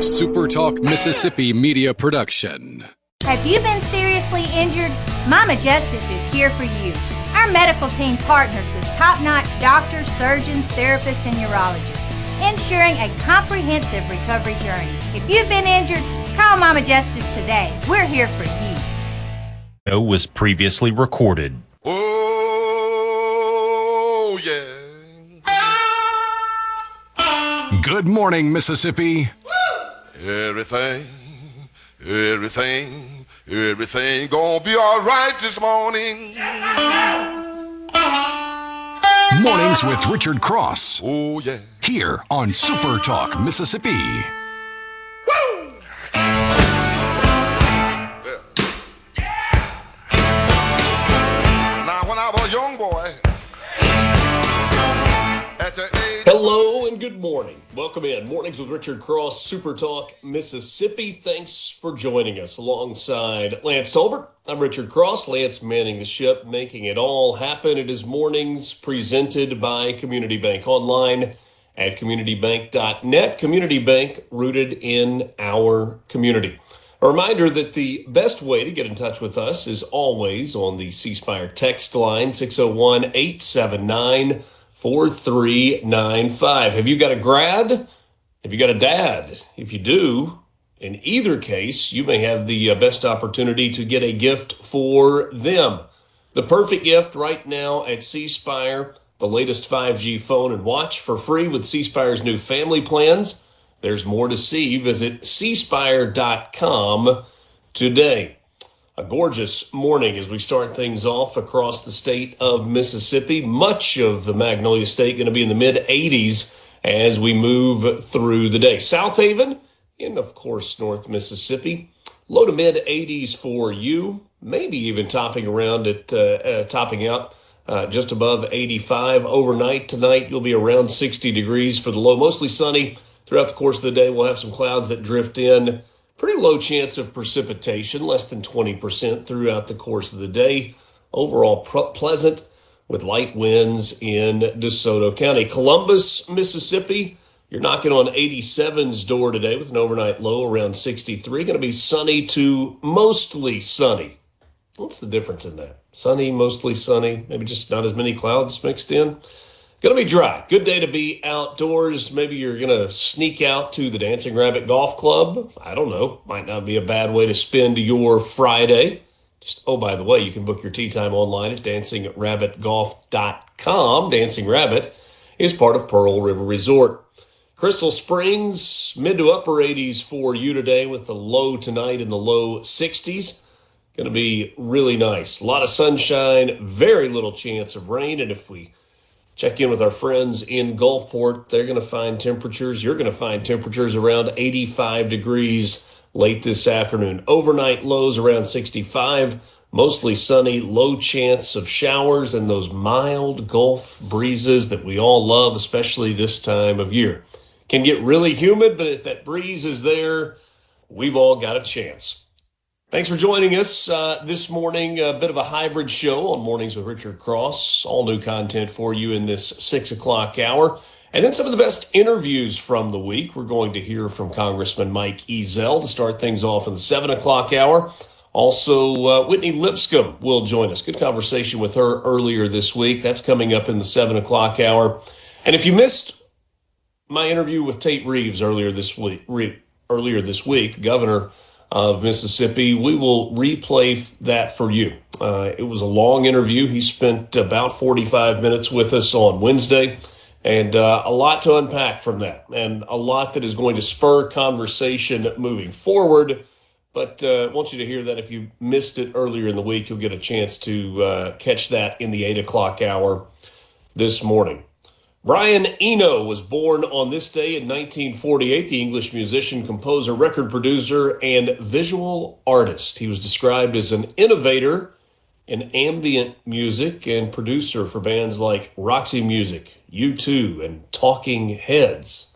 SuperTalk Mississippi Media production. Have you been seriously injured? Mama Justice is here for you. Our medical team partners with top-notch doctors, surgeons, therapists, and urologists, ensuring a comprehensive recovery journey. If you've been injured, call Mama Justice today. We're here for you. Was previously recorded. Oh, yeah. Good morning, Mississippi. Everything gonna be all right this morning. Mornings with Richard Cross. Oh, yeah. Here on SuperTalk Mississippi. Woo! Now, when I was a young boy, at the age... Hello and good morning. Welcome in. Mornings with Richard Cross, SuperTalk Mississippi. Thanks for joining us alongside Lance Tolbert. I'm Richard Cross. Lance manning the ship, making it all happen. It is mornings presented by Community Bank online at communitybank.net. Community Bank rooted in our community. A reminder that the best way to get in touch with us is always on the C Spire text line, 601-879-4395. Have you got a grad? Have you got a dad? If you do, in either case, you may have the best opportunity to get a gift for them. The perfect gift right now at C Spire, the latest 5G phone and watch for free with C Spire's new family plans. There's more to see. Visit cspire.com today. A gorgeous morning as we start things off across the state of Mississippi. Much of the Magnolia State going to be in the mid-80s as we move through the day. South Haven, and of course North Mississippi, low to mid-80s for you. Maybe even topping out just above 85 overnight. Tonight you'll be around 60 degrees for the low. Mostly sunny throughout the course of the day. We'll have some clouds that drift in. Pretty low chance of precipitation, less than 20% throughout the course of the day. Overall pleasant with light winds in DeSoto County. Columbus, Mississippi, you're knocking on 87's door today with an overnight low around 63. Going to be sunny to mostly sunny. What's the difference in that? Sunny, mostly sunny, maybe just not as many clouds mixed in. Going to be dry. Good day to be outdoors. Maybe you're going to sneak out to the Dancing Rabbit Golf Club. I don't know. Might not be a bad way to spend your Friday. Just, oh, by the way, you can book your tee time online at dancingrabbitgolf.com. Dancing Rabbit is part of Pearl River Resort. Crystal Springs, mid to upper 80s for you today with the low tonight in the low 60s. Going to be really nice. A lot of sunshine, very little chance of rain. And if we check in with our friends in Gulfport, they're going to find temperatures. You're going to find temperatures around 85 degrees late this afternoon. Overnight lows around 65, mostly sunny, low chance of showers, and those mild Gulf breezes that we all love, especially this time of year. Can get really humid, but if that breeze is there, we've all got a chance. Thanks for joining us this morning. A bit of a hybrid show on Mornings with Richard Cross. All new content for you in this 6 o'clock hour. And then some of the best interviews from the week. We're going to hear from Congressman Mike Ezell to start things off in the 7 o'clock hour. Also, Whitney Lipscomb will join us. Good conversation with her earlier this week. That's coming up in the 7 o'clock hour. And if you missed my interview with Tate Reeves earlier this week, the governor of Mississippi, we will replay that for you. It was a long interview. He spent about 45 minutes with us on Wednesday, and a lot to unpack from that, and a lot that is going to spur conversation moving forward. But I want you to hear that if you missed it earlier in the week, you'll get a chance to catch that in the 8 o'clock hour this morning. Brian Eno was born on this day in 1948, the English musician, composer, record producer, and visual artist. He was described as an innovator in ambient music and producer for bands like Roxy Music, U2, and Talking Heads.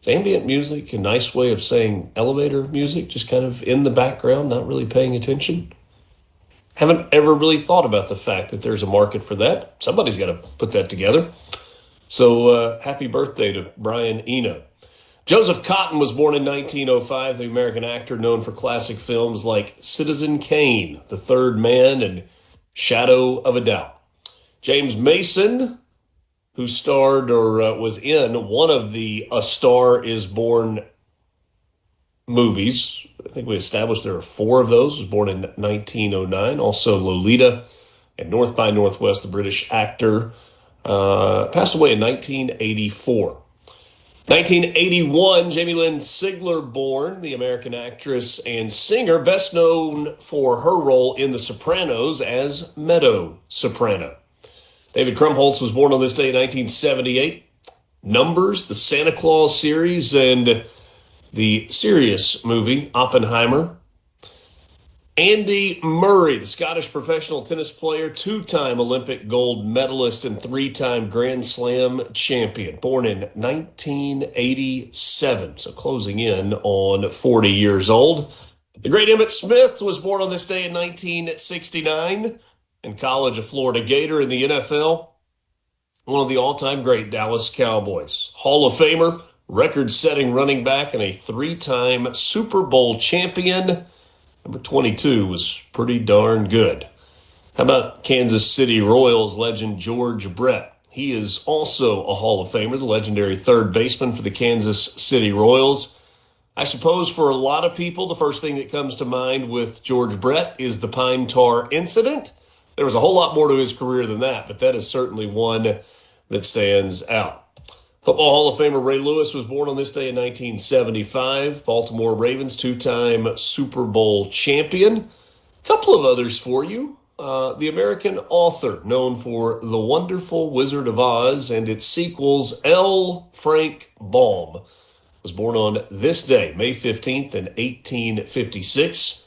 Is ambient music a nice way of saying elevator music, just kind of in the background, not really paying attention? Haven't ever really thought about the fact that there's a market for that. Somebody's got to put that together. So happy birthday to Brian Eno. Joseph Cotten was born in 1905, the American actor known for classic films like Citizen Kane, The Third Man, and Shadow of a Doubt. James Mason, who starred or was in one of the A Star is Born movies. I think we established there are 4 of those. Was born in 1909. Also Lolita and North by Northwest, the British actor, passed away in 1984. 1981, Jamie Lynn Sigler born, the American actress and singer, best known for her role in The Sopranos as Meadow Soprano. David Krumholtz was born on this day in 1978. Numbers, the Santa Claus series, and the serious movie, Oppenheimer. Andy Murray, the Scottish professional tennis player, 2-time Olympic gold medalist and 3-time Grand Slam champion, born in 1987, so closing in on 40 years old. The great Emmitt Smith was born on this day in 1969. In college, a Florida Gator. In the NFL, one of the all-time great Dallas Cowboys. Hall of Famer, record-setting running back, and a 3-time Super Bowl champion. Number 22 was pretty darn good. How about Kansas City Royals legend George Brett? He is also a Hall of Famer, the legendary third baseman for the Kansas City Royals. I suppose for a lot of people, the first thing that comes to mind with George Brett is the Pine Tar incident. There was a whole lot more to his career than that, but that is certainly one that stands out. Football Hall of Famer Ray Lewis was born on this day in 1975. Baltimore Ravens, 2-time Super Bowl champion. A couple of others for you. The American author known for The Wonderful Wizard of Oz and its sequels, L. Frank Baum, was born on this day, May 15th in 1856.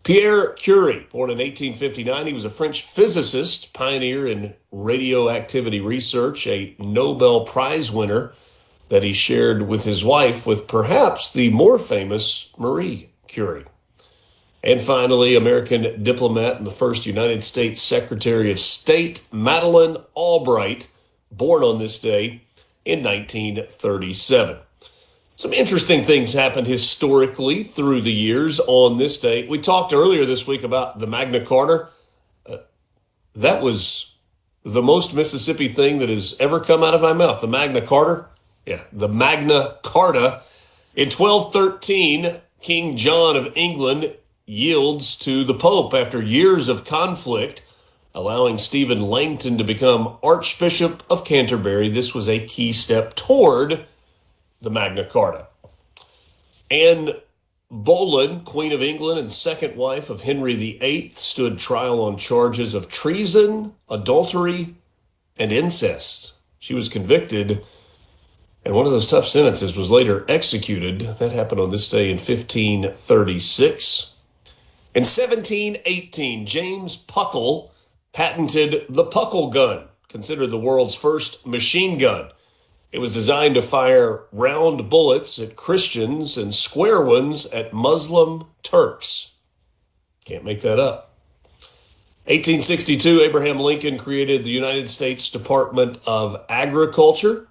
Pierre Curie, born in 1859, he was a French physicist, pioneer in radioactivity research, a Nobel Prize winner that he shared with his wife, with perhaps the more famous Marie Curie. And finally, American diplomat and the first United States Secretary of State, Madeleine Albright, born on this day in 1937. Some interesting things happened historically through the years on this day. We talked earlier this week about the Magna Carta. That was the most Mississippi thing that has ever come out of my mouth. The Magna Carta. Yeah, the Magna Carta. In 1213, King John of England yields to the Pope after years of conflict, allowing Stephen Langton to become Archbishop of Canterbury. This was a key step toward the Magna Carta. Anne Boleyn, Queen of England and second wife of Henry VIII, stood trial on charges of treason, adultery, and incest. She was convicted, and one of those tough sentences was later executed. That happened on this day in 1536. In 1718, James Puckle patented the Puckle gun, considered the world's first machine gun. It was designed to fire round bullets at Christians and square ones at Muslim Turks. Can't make that up. 1862, Abraham Lincoln created the United States Department of Agriculture.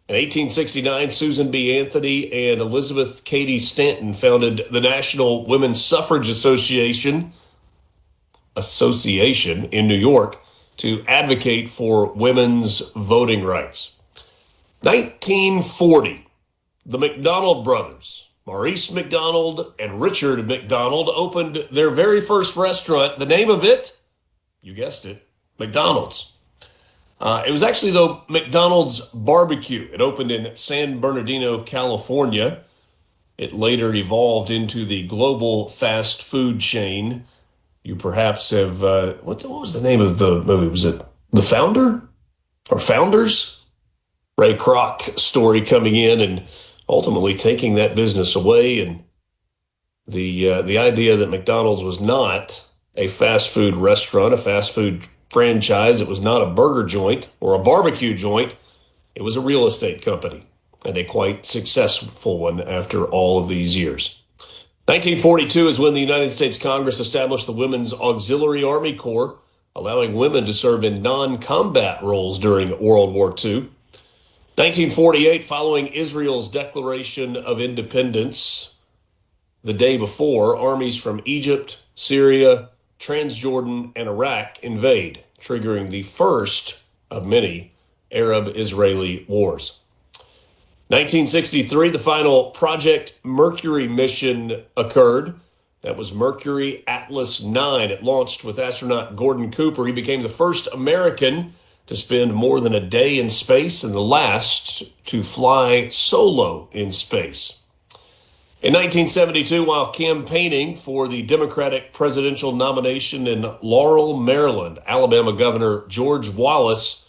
In 1869, Susan B. Anthony and Elizabeth Cady Stanton founded the National Women's Suffrage Association in New York to advocate for women's voting rights. 1940, the McDonald brothers, Maurice McDonald and Richard McDonald, opened their very first restaurant. The name of it, you guessed it, McDonald's. It was actually, though, McDonald's Barbecue. It opened in San Bernardino, California. It later evolved into the global fast food chain. You perhaps have, what was the name of the movie? Was it The Founder or Founders? Ray Kroc story coming in and ultimately taking that business away. And the idea that McDonald's was not a fast food restaurant, a fast food franchise. It was not a burger joint or a barbecue joint. It was a real estate company, and a quite successful one after all of these years. 1942 is when the United States Congress established the Women's Auxiliary Army Corps, allowing women to serve in non-combat roles during World War II. 1948, following Israel's declaration of independence, the day before, armies from Egypt, Syria, Transjordan, and Iraq invade, triggering the first of many Arab-Israeli wars. 1963, the final Project Mercury mission occurred. That was Mercury Atlas 9. It launched with astronaut Gordon Cooper. He became the first American to spend more than a day in space and the last to fly solo in space. In 1972, while campaigning for the Democratic presidential nomination in Laurel, Maryland, Alabama Governor George Wallace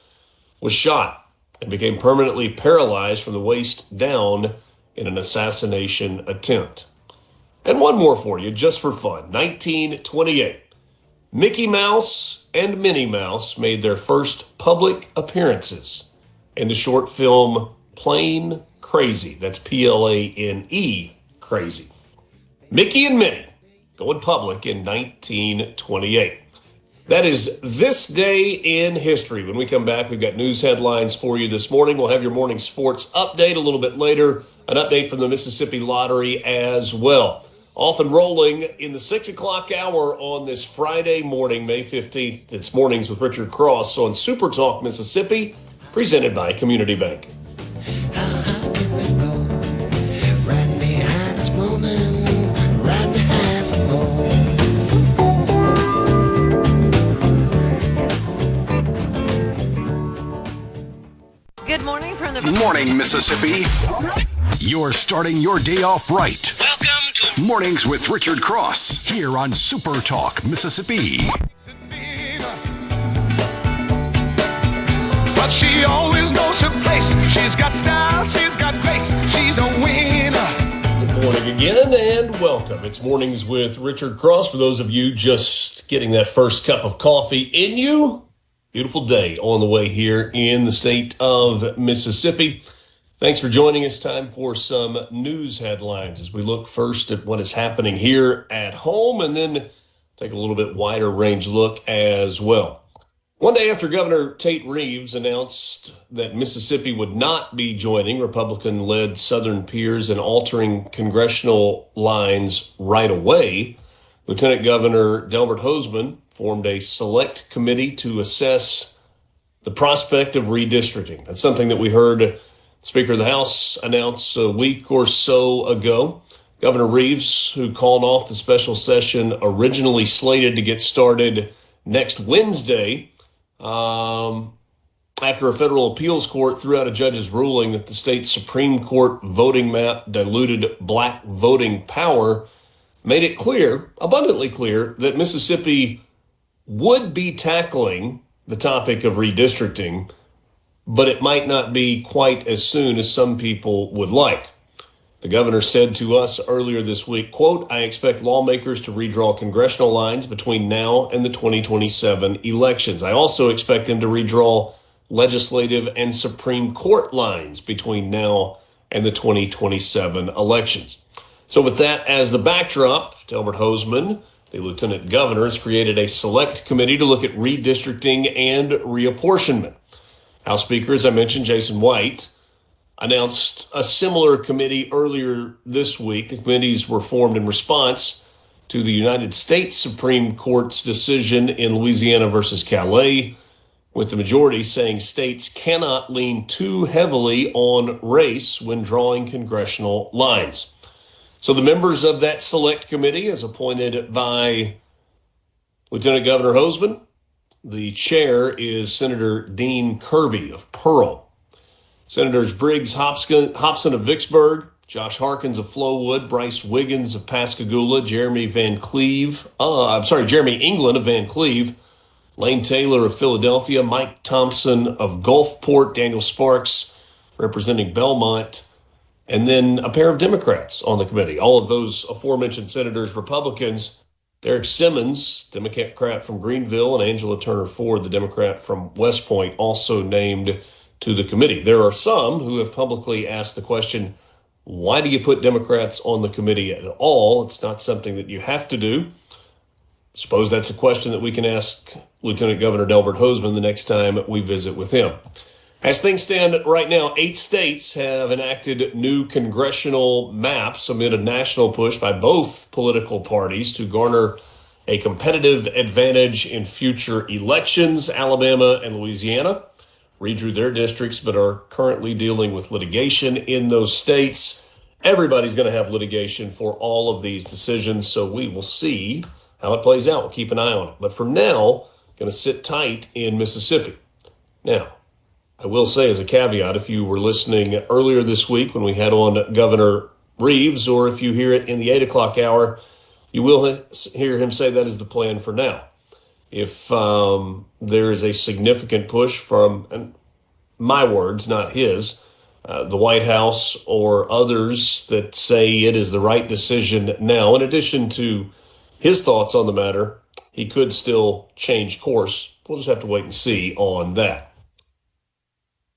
was shot and became permanently paralyzed from the waist down in an assassination attempt. And one more for you, just for fun. 1928, Mickey Mouse and Minnie Mouse made their first public appearances in the short film Plane Crazy. That's Plane, crazy. Mickey and Minnie going public in 1928. That is this day in history. When we come back, we've got news headlines for you this morning. We'll have your morning sports update a little bit later, an update from the Mississippi Lottery as well. Off and rolling in the 6 o'clock hour on this Friday morning, May 15th. It's Mornings with Richard Cross on SuperTalk Mississippi, presented by Community Bank. Good morning from the Morning, Mississippi. You're starting your day off right. Welcome to Mornings with Richard Cross here on SuperTalk Mississippi. But she always knows her place. She's got style, she's got grace. She's a winner. Good morning again and welcome. It's Mornings with Richard Cross. For those of you just getting that first cup of coffee in you, beautiful day on the way here in the state of Mississippi. Thanks for joining us. Time for some news headlines as we look first at what is happening here at home and then take a little bit wider range look as well. One day after Governor Tate Reeves announced that Mississippi would not be joining Republican-led Southern peers in altering congressional lines right away, Lieutenant Governor Delbert Hosemann formed a select committee to assess the prospect of redistricting. That's something that we heard Speaker of the House announce a week or so ago. Governor Reeves, who called off the special session originally slated to get started next Wednesday, after a federal appeals court threw out a judge's ruling that the state Supreme Court voting map diluted black voting power, made it clear, abundantly clear, that Mississippi would be tackling the topic of redistricting, but it might not be quite as soon as some people would like. The governor said to us earlier this week, quote, "I expect lawmakers to redraw congressional lines between now and the 2027 elections. I also expect them to redraw legislative and Supreme Court lines between now and the 2027 elections." So with that as the backdrop, Delbert Hosemann, the lieutenant governor, has created a select committee to look at redistricting and reapportionment. House Speaker, as I mentioned, Jason White, announced a similar committee earlier this week. The committees were formed in response to the United States Supreme Court's decision in Louisiana versus Calais, with the majority saying states cannot lean too heavily on race when drawing congressional lines. So the members of that select committee, as appointed by Lieutenant Governor Hosemann, the chair is Senator Dean Kirby of Pearl. Senators Briggs Hobson of Vicksburg, Josh Harkins of Flowood, Bryce Wiggins of Pascagoula, Jeremy England of Van Cleve, Lane Taylor of Philadelphia, Mike Thompson of Gulfport, Daniel Sparks representing Belmont, and then a pair of Democrats on the committee. All of those aforementioned senators, Republicans. Derek Simmons, Democrat from Greenville, and Angela Turner Ford, the Democrat from West Point, also named to the committee. There are some who have publicly asked the question, why do you put Democrats on the committee at all? It's not something that you have to do. Suppose that's a question that we can ask Lieutenant Governor Delbert Hosemann the next time we visit with him. As things stand right now, 8 states have enacted new congressional maps amid a national push by both political parties to garner a competitive advantage in future elections. Alabama and Louisiana redrew their districts but are currently dealing with litigation in those states. Everybody's going to have litigation for all of these decisions, so we will see how it plays out. We'll keep an eye on it. But for now, going to sit tight in Mississippi. Now, I will say as a caveat, if you were listening earlier this week when we had on Governor Reeves, or if you hear it in the 8 o'clock hour, you will hear him say that is the plan for now. If there is a significant push from, and my words, not his, the White House or others that say it is the right decision now, in addition to his thoughts on the matter, he could still change course. We'll just have to wait and see on that.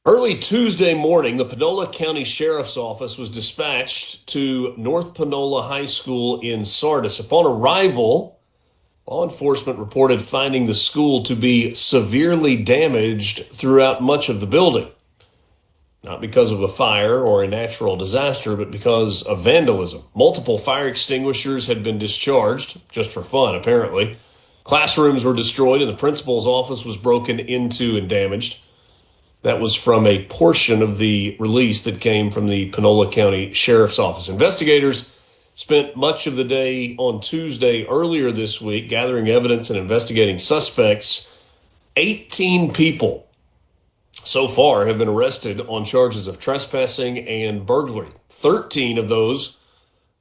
Early Tuesday morning, the Panola County Sheriff's Office was dispatched to North Panola High School in Sardis. Upon arrival, law enforcement reported finding the school to be severely damaged throughout much of the building. Not because of a fire or a natural disaster, but because of vandalism. Multiple fire extinguishers had been discharged, just for fun, apparently. Classrooms were destroyed and the principal's office was broken into and damaged. That was from a portion of the release that came from the Panola County Sheriff's Office. Investigators spent much of the day on Tuesday earlier this week gathering evidence and investigating suspects. 18 people so far have been arrested on charges of trespassing and burglary. 13 of those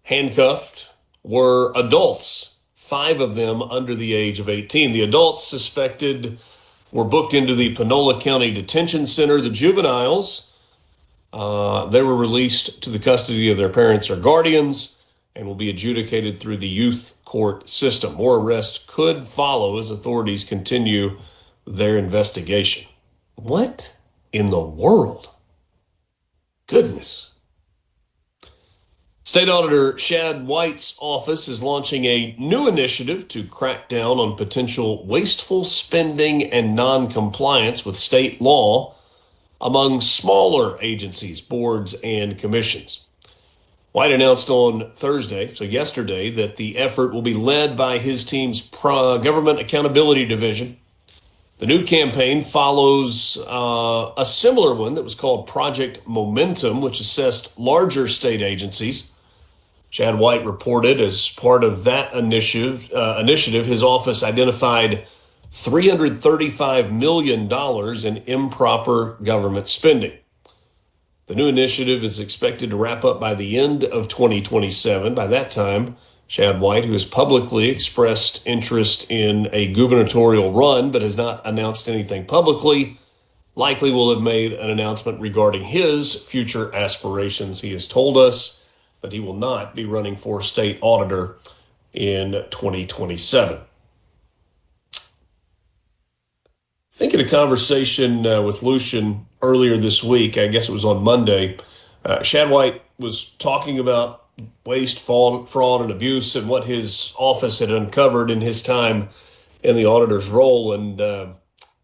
handcuffed were adults, 5 of them under the age of 18. The adults suspected were booked into the Panola County Detention Center. The juveniles, they were released to the custody of their parents or guardians and will be adjudicated through the youth court system. More arrests could follow as authorities continue their investigation. What in the world? Goodness. State Auditor Shad White's office is launching a new initiative to crack down on potential wasteful spending and non-compliance with state law among smaller agencies, boards, and commissions. White announced on Thursday, so yesterday, that the effort will be led by his team's Government Accountability Division. The new campaign follows a similar one that was called Project Momentum, which assessed larger state agencies. Shad White reported as part of that initiative, his office identified $335 million in improper government spending. The new initiative is expected to wrap up by the end of 2027. By that time, Shad White, who has publicly expressed interest in a gubernatorial run but has not announced anything publicly, likely will have made an announcement regarding his future aspirations. He has told us that he will not be running for state auditor in 2027. Thinking a conversation with Lucian earlier this week, I guess it was on Monday, Shad White was talking about waste, fraud, and abuse and what his office had uncovered in his time in the auditor's role, and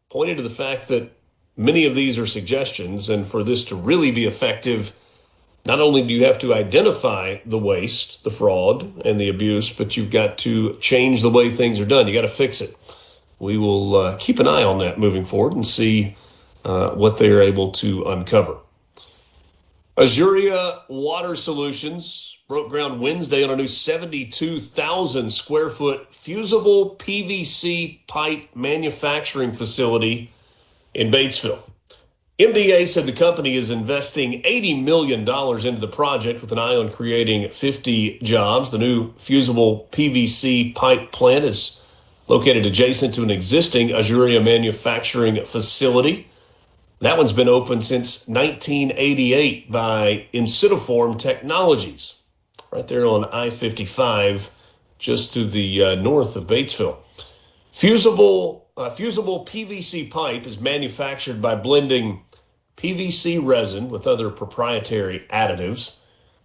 pointed to the fact that many of these are suggestions, and for this to really be effective, not only do you have to identify the waste, the fraud, and the abuse, but you've got to change the way things are done. You got to fix it. We will keep an eye on that moving forward and see what they are able to uncover. Azuria Water Solutions broke ground Wednesday on a new 72,000 square foot fusible PVC pipe manufacturing facility in Batesville. MDA said the company is investing $80 million into the project with an eye on creating 50 jobs. The new fusible PVC pipe plant is located adjacent to an existing Azuria manufacturing facility. That one's been open since 1988 by Incitiform Technologies, right there on I-55, just to the north of Batesville. Fusible PVC pipe is manufactured by blending PVC resin with other proprietary additives.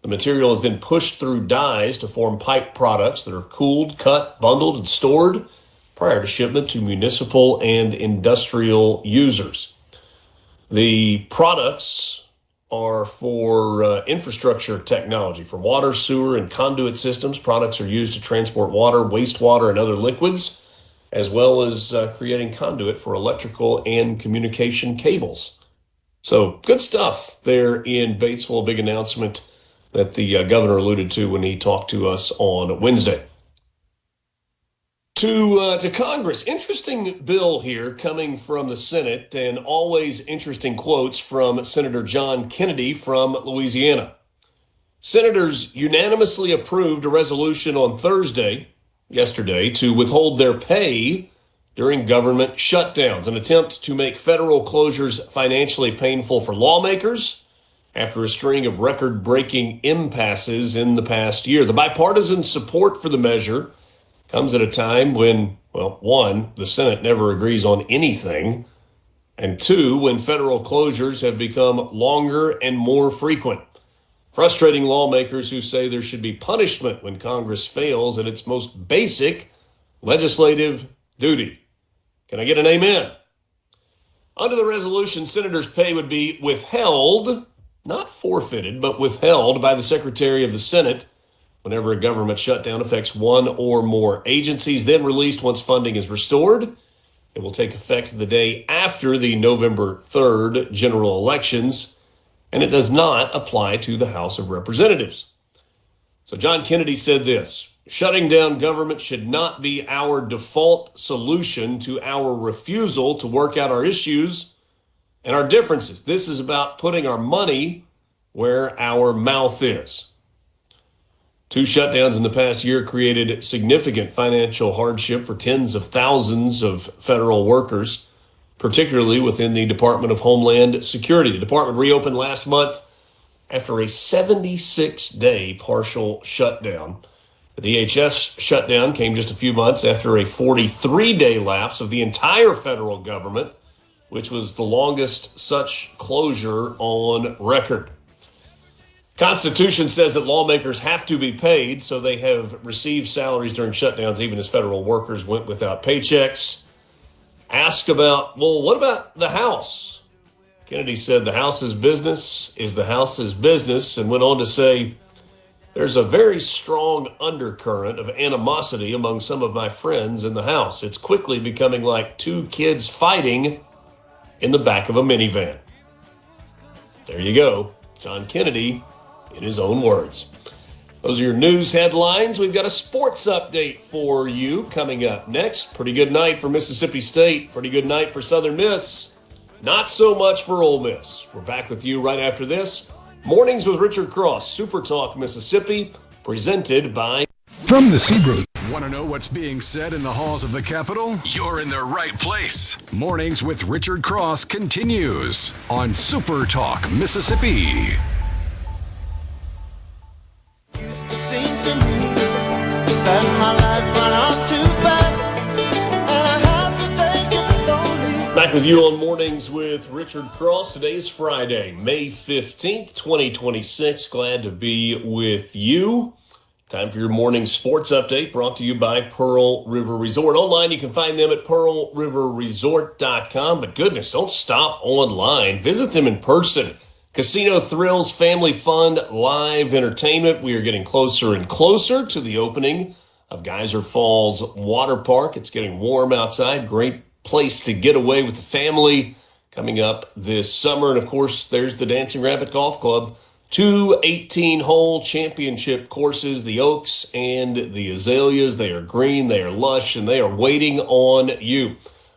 The material is then pushed through dies to form pipe products that are cooled, cut, bundled, and stored prior to shipment to municipal and industrial users. The products are for infrastructure technology, for water, sewer, and conduit systems. Products are used to transport water, wastewater, and other liquids, as well as creating conduit for electrical and communication cables. So good stuff there in Batesville. A big announcement that the governor alluded to when he talked to us on Wednesday. To Congress, interesting bill here coming from the Senate, and always interesting quotes from Senator John Kennedy from Louisiana. Senators unanimously approved a resolution on yesterday, to withhold their pay during government shutdowns, an attempt to make federal closures financially painful for lawmakers after a string of record-breaking impasses in the past year. The bipartisan support for the measure comes at a time when, well, one, the Senate never agrees on anything, and two, when federal closures have become longer and more frequent, frustrating lawmakers who say there should be punishment when Congress fails at its most basic legislative duty. Can I get an amen? Under the resolution, senators' pay would be withheld, not forfeited, but withheld by the Secretary of the Senate whenever a government shutdown affects one or more agencies, then released once funding is restored. It will take effect the day after the November 3rd general elections, and it does not apply to the House of Representatives. So John Kennedy said this: shutting down government should not be our default solution to our refusal to work out our issues and our differences. This is about putting our money where our mouth is. Two shutdowns in the past year created significant financial hardship for tens of thousands of federal workers, particularly within the Department of Homeland Security. The department reopened last month after a 76-day partial shutdown. The DHS shutdown came just a few months after a 43-day lapse of the entire federal government, which was the longest such closure on record. Constitution says that lawmakers have to be paid, so they have received salaries during shutdowns, even as federal workers went without paychecks. Ask about, well, what about the House? Kennedy said the House's business is the House's business, and went on to say, there's a very strong undercurrent of animosity among some of my friends in the House. It's quickly becoming like two kids fighting in the back of a minivan. There you go. John Kennedy in his own words. Those are your news headlines. We've got a sports update for you coming up next. Pretty good night for Mississippi State. Pretty good night for Southern Miss. Not so much for Ole Miss. We're back with you right after this. Mornings with Richard Cross, SuperTalk Mississippi, presented by... From the Seabrook. Want to know what's being said in the halls of the Capitol? You're in the right place. Mornings with Richard Cross continues on SuperTalk Mississippi. Back with you on Mornings with Richard Cross. Today is Friday, May 15th, 2026. Glad to be with you. Time for your morning sports update brought to you by Pearl River Resort. Online, you can find them at pearlriverresort.com. But goodness, don't stop online. Visit them in person. Casino thrills, family fun, live entertainment. We are getting closer and closer to the opening of Geyser Falls Water Park. It's getting warm outside. Great place to get away with the family coming up this summer. And of course, there's the Dancing Rabbit Golf Club. 2 18-hole championship courses, the Oaks and the Azaleas. They are green, they are lush, and they are waiting on you.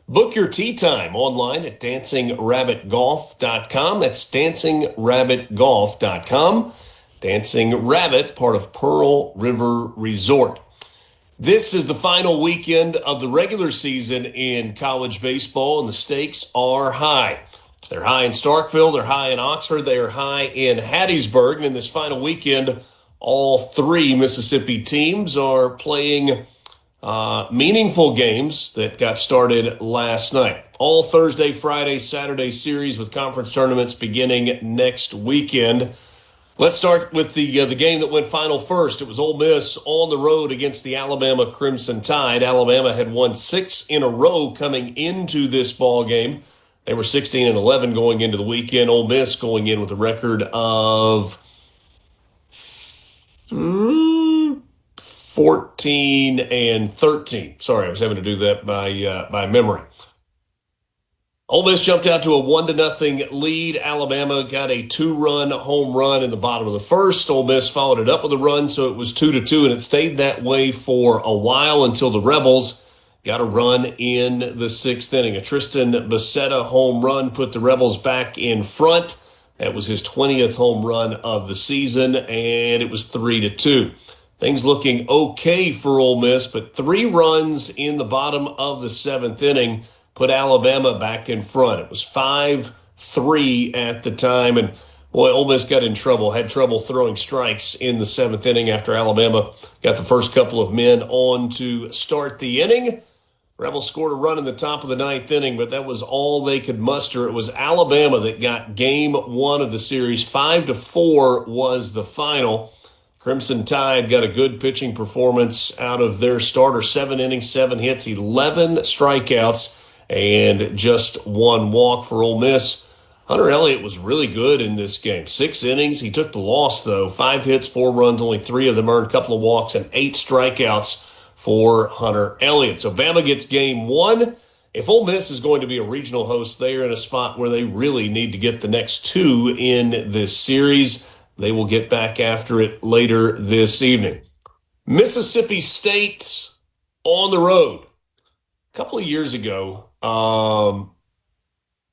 Book your tee time online at dancingrabbitgolf.com. That's dancingrabbitgolf.com. Dancing Rabbit, part of Pearl River Resort. This is the final weekend of the regular season in college baseball, and the stakes are high. They're high in Starkville, they're high in Oxford, they are high in Hattiesburg. And in this final weekend, all three Mississippi teams are playing meaningful games that got started last night. All Thursday, Friday, Saturday series with conference tournaments beginning next weekend. Let's start with the game that went final first. It was Ole Miss on the road against the Alabama Crimson Tide. Alabama had won 6 in a row coming into this ball game. They were 16-11 going into the weekend. Ole Miss going in with a record of 14-13. Sorry, I was having to do that by memory. Ole Miss jumped out to a 1-0 lead. Alabama got a 2-run home run in the bottom of the first. Ole Miss followed it up with a run, so it was 2-2, and it stayed that way for a while until the Rebels got a run in the sixth inning. A Tristan Becerra home run put the Rebels back in front. That was his 20th home run of the season, and it was 3-2. Things looking okay for Ole Miss, but 3 runs in the bottom of the seventh inning put Alabama back in front. It was 5-3 at the time, and boy, Ole Miss got in trouble, had trouble throwing strikes in the seventh inning after Alabama got the first couple of men on to start the inning. Rebels scored a run in the top of the ninth inning, but that was all they could muster. It was Alabama that got game 1 of the series. 5-4 was the final. Crimson Tide got a good pitching performance out of their starter. 7 innings, 7 hits, 11 strikeouts, and just 1 walk for Ole Miss. Hunter Elliott was really good in this game. 6 innings. He took the loss, though. 5 hits, 4 runs, only 3 of them earned, a couple of walks, and 8 strikeouts for Hunter Elliott. So Bama gets game 1. If Ole Miss is going to be a regional host, they are in a spot where they really need to get the next 2 in this series. They will get back after it later this evening. Mississippi State on the road. A couple of years ago,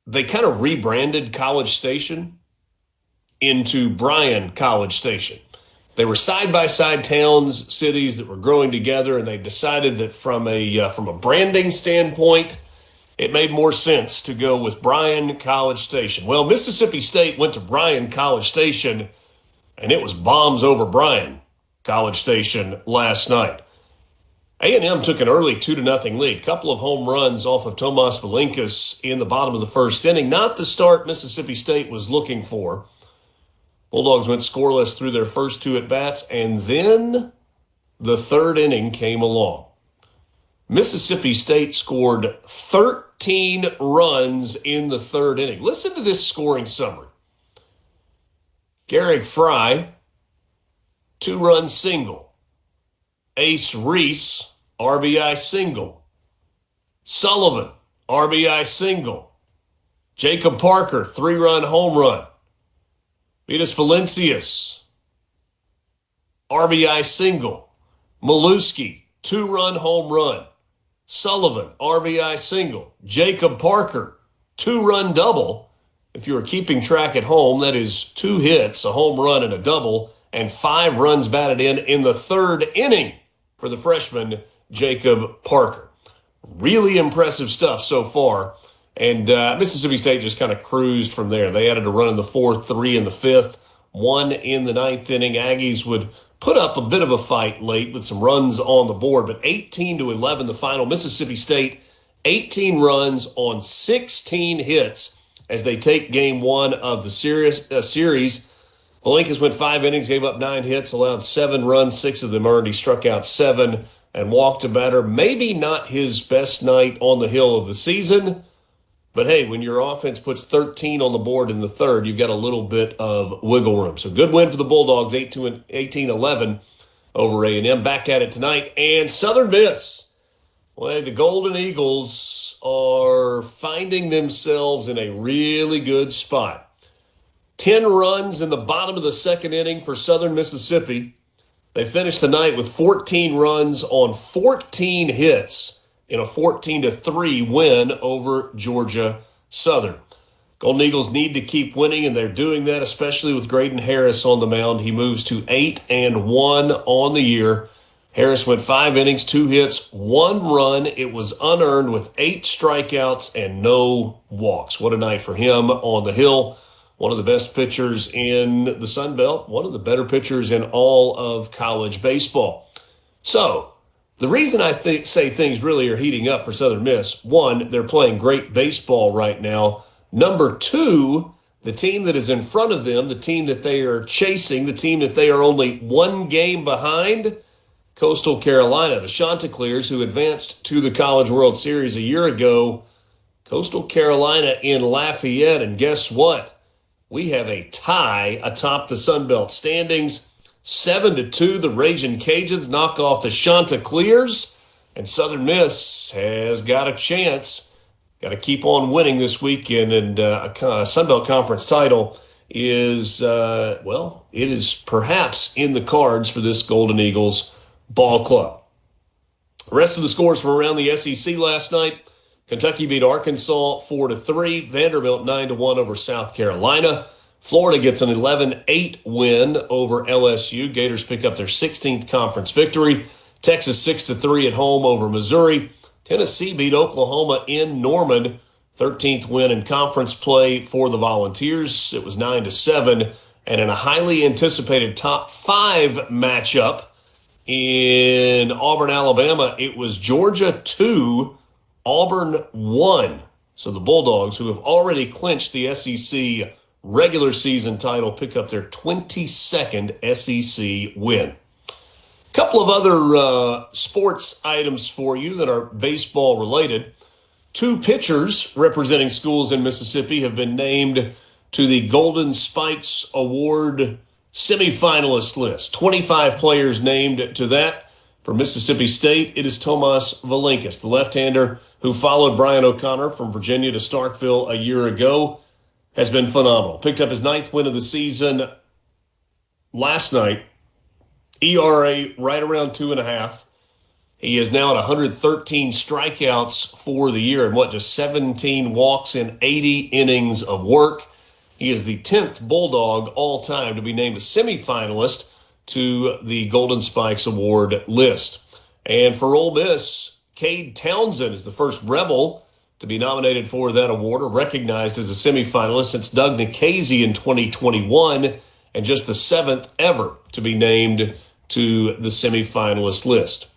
they kind of rebranded College Station into Bryan College Station. They were side-by-side towns, cities that were growing together, and they decided that from a branding standpoint, it made more sense to go with Bryan College Station. Well, Mississippi State went to Bryan College Station, and it was bombs over Bryan College Station last night. A&M took an early 2-0 lead. Couple of home runs off of Tomas Valinkas in the bottom of the first inning. Not the start Mississippi State was looking for. Bulldogs went scoreless through their first 2 at-bats, and then the third inning came along. Mississippi State scored 13 runs in the third inning. Listen to this scoring summary. Garrick Fry, 2-run single. Ace Reese, RBI single. Sullivan, RBI single. Jacob Parker, 3-run home run. Vitas Valencias, RBI single. Maluski, 2-run home run. Sullivan, RBI single. Jacob Parker, 2-run double. If you are keeping track at home, that is 2 hits, a home run, and a double, and 5 runs batted in the third inning for the freshman, Jacob Parker. Really impressive stuff so far. And Mississippi State just kind of cruised from there. They added a run in the fourth, 3 in the fifth, 1 in the ninth inning. Aggies would put up a bit of a fight late with some runs on the board, but 18-11 the final. Mississippi State, 18 runs on 16 hits as they take game 1 of the series. Valinkas went 5 innings, gave up 9 hits, allowed 7 runs, 6 of them earned. He struck out 7 and walked a batter. Maybe not his best night on the hill of the season, but hey, when your offense puts 13 on the board in the third, you've got a little bit of wiggle room. So good win for the Bulldogs, 18-11 over A&M. Back at it tonight. And Southern Miss. Well, the Golden Eagles are finding themselves in a really good spot. 10 runs in the bottom of the second inning for Southern Mississippi. They finished the night with 14 runs on 14 hits in a 14-3 win over Georgia Southern. Golden Eagles need to keep winning, and they're doing that, especially with Graydon Harris on the mound. He moves to 8-1 on the year. Harris went 5 innings, 2 hits, 1 run. It was unearned with 8 strikeouts and no walks. What a night for him on the hill. One of the best pitchers in the Sun Belt, one of the better pitchers in all of college baseball. So, the reason I say things really are heating up for Southern Miss, 1, they're playing great baseball right now. Number 2, the team that is in front of them, the team that they are chasing, the team that they are only 1 game behind, Coastal Carolina, the Chanticleers, who advanced to the College World Series a year ago, Coastal Carolina in Lafayette. And guess what? We have a tie atop the Sun Belt standings. 7-2, the Ragin' Cajuns knock off the Chanticleers. And Southern Miss has got a chance. Got to keep on winning this weekend. And a Sun Belt Conference title is, it is perhaps in the cards for this Golden Eagles ball club. The rest of the scores from around the SEC last night. Kentucky beat Arkansas 4-3. Vanderbilt 9-1 over South Carolina. Florida gets an 11-8 win over LSU. Gators pick up their 16th conference victory. Texas 6-3 at home over Missouri. Tennessee beat Oklahoma in Norman. 13th win in conference play for the Volunteers. It was 9-7. And in a highly anticipated top 5 matchup in Auburn, Alabama, it was Georgia 2, Auburn 1. So the Bulldogs, who have already clinched the SEC regular season title, pick up their 22nd SEC win. A couple of other sports items for you that are baseball related. 2 pitchers representing schools in Mississippi have been named to the Golden Spikes Award semifinalist list. 25 players named to that. For Mississippi State, it is Tomas Valinkas, the left-hander who followed Brian O'Connor from Virginia to Starkville a year ago, has been phenomenal. Picked up his 9th win of the season last night. ERA right around 2.5. He is now at 113 strikeouts for the year and just 17 walks in 80 innings of work. He is the 10th Bulldog all-time to be named a semifinalist to the Golden Spikes Award list. And for Ole Miss, Cade Townsend is the first Rebel to be nominated for that award or recognized as a semifinalist since Doug Nikhazy in 2021, and just the 7th ever to be named to the semifinalist list.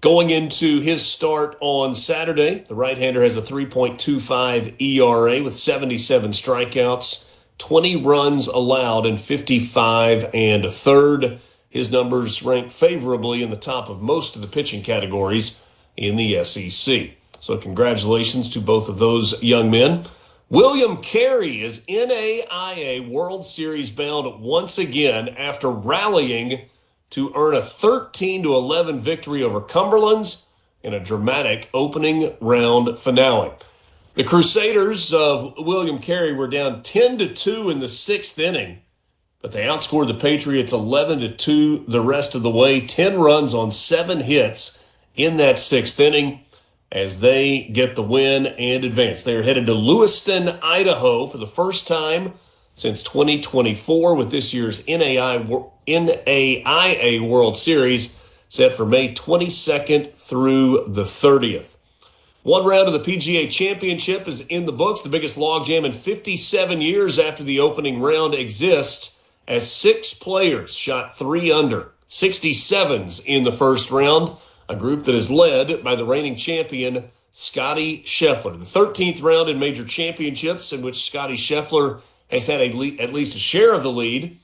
Going into his start on Saturday, the right-hander has a 3.25 ERA with 77 strikeouts, 20 runs allowed, and 55 1/3. His numbers rank favorably in the top of most of the pitching categories in the SEC. So congratulations to both of those young men. William Carey is NAIA World Series bound once again after rallying to earn a 13-11 victory over Cumberland's in a dramatic opening round finale. The Crusaders of William Carey were down 10-2 in the 6th inning, but they outscored the Patriots 11-2 the rest of the way, 10 runs on 7 hits in that 6th inning as they get the win and advance. They are headed to Lewiston, Idaho for the first time since 2024 with this year's NAIA World Series set for May 22nd through the 30th. One round of the PGA Championship is in the books, the biggest logjam in 57 years after the opening round exists, as 6 players shot 3 under, 67s in the first round, a group that is led by the reigning champion, Scotty Scheffler. The 13th round in major championships in which Scotty Scheffler has had at least a share of the lead.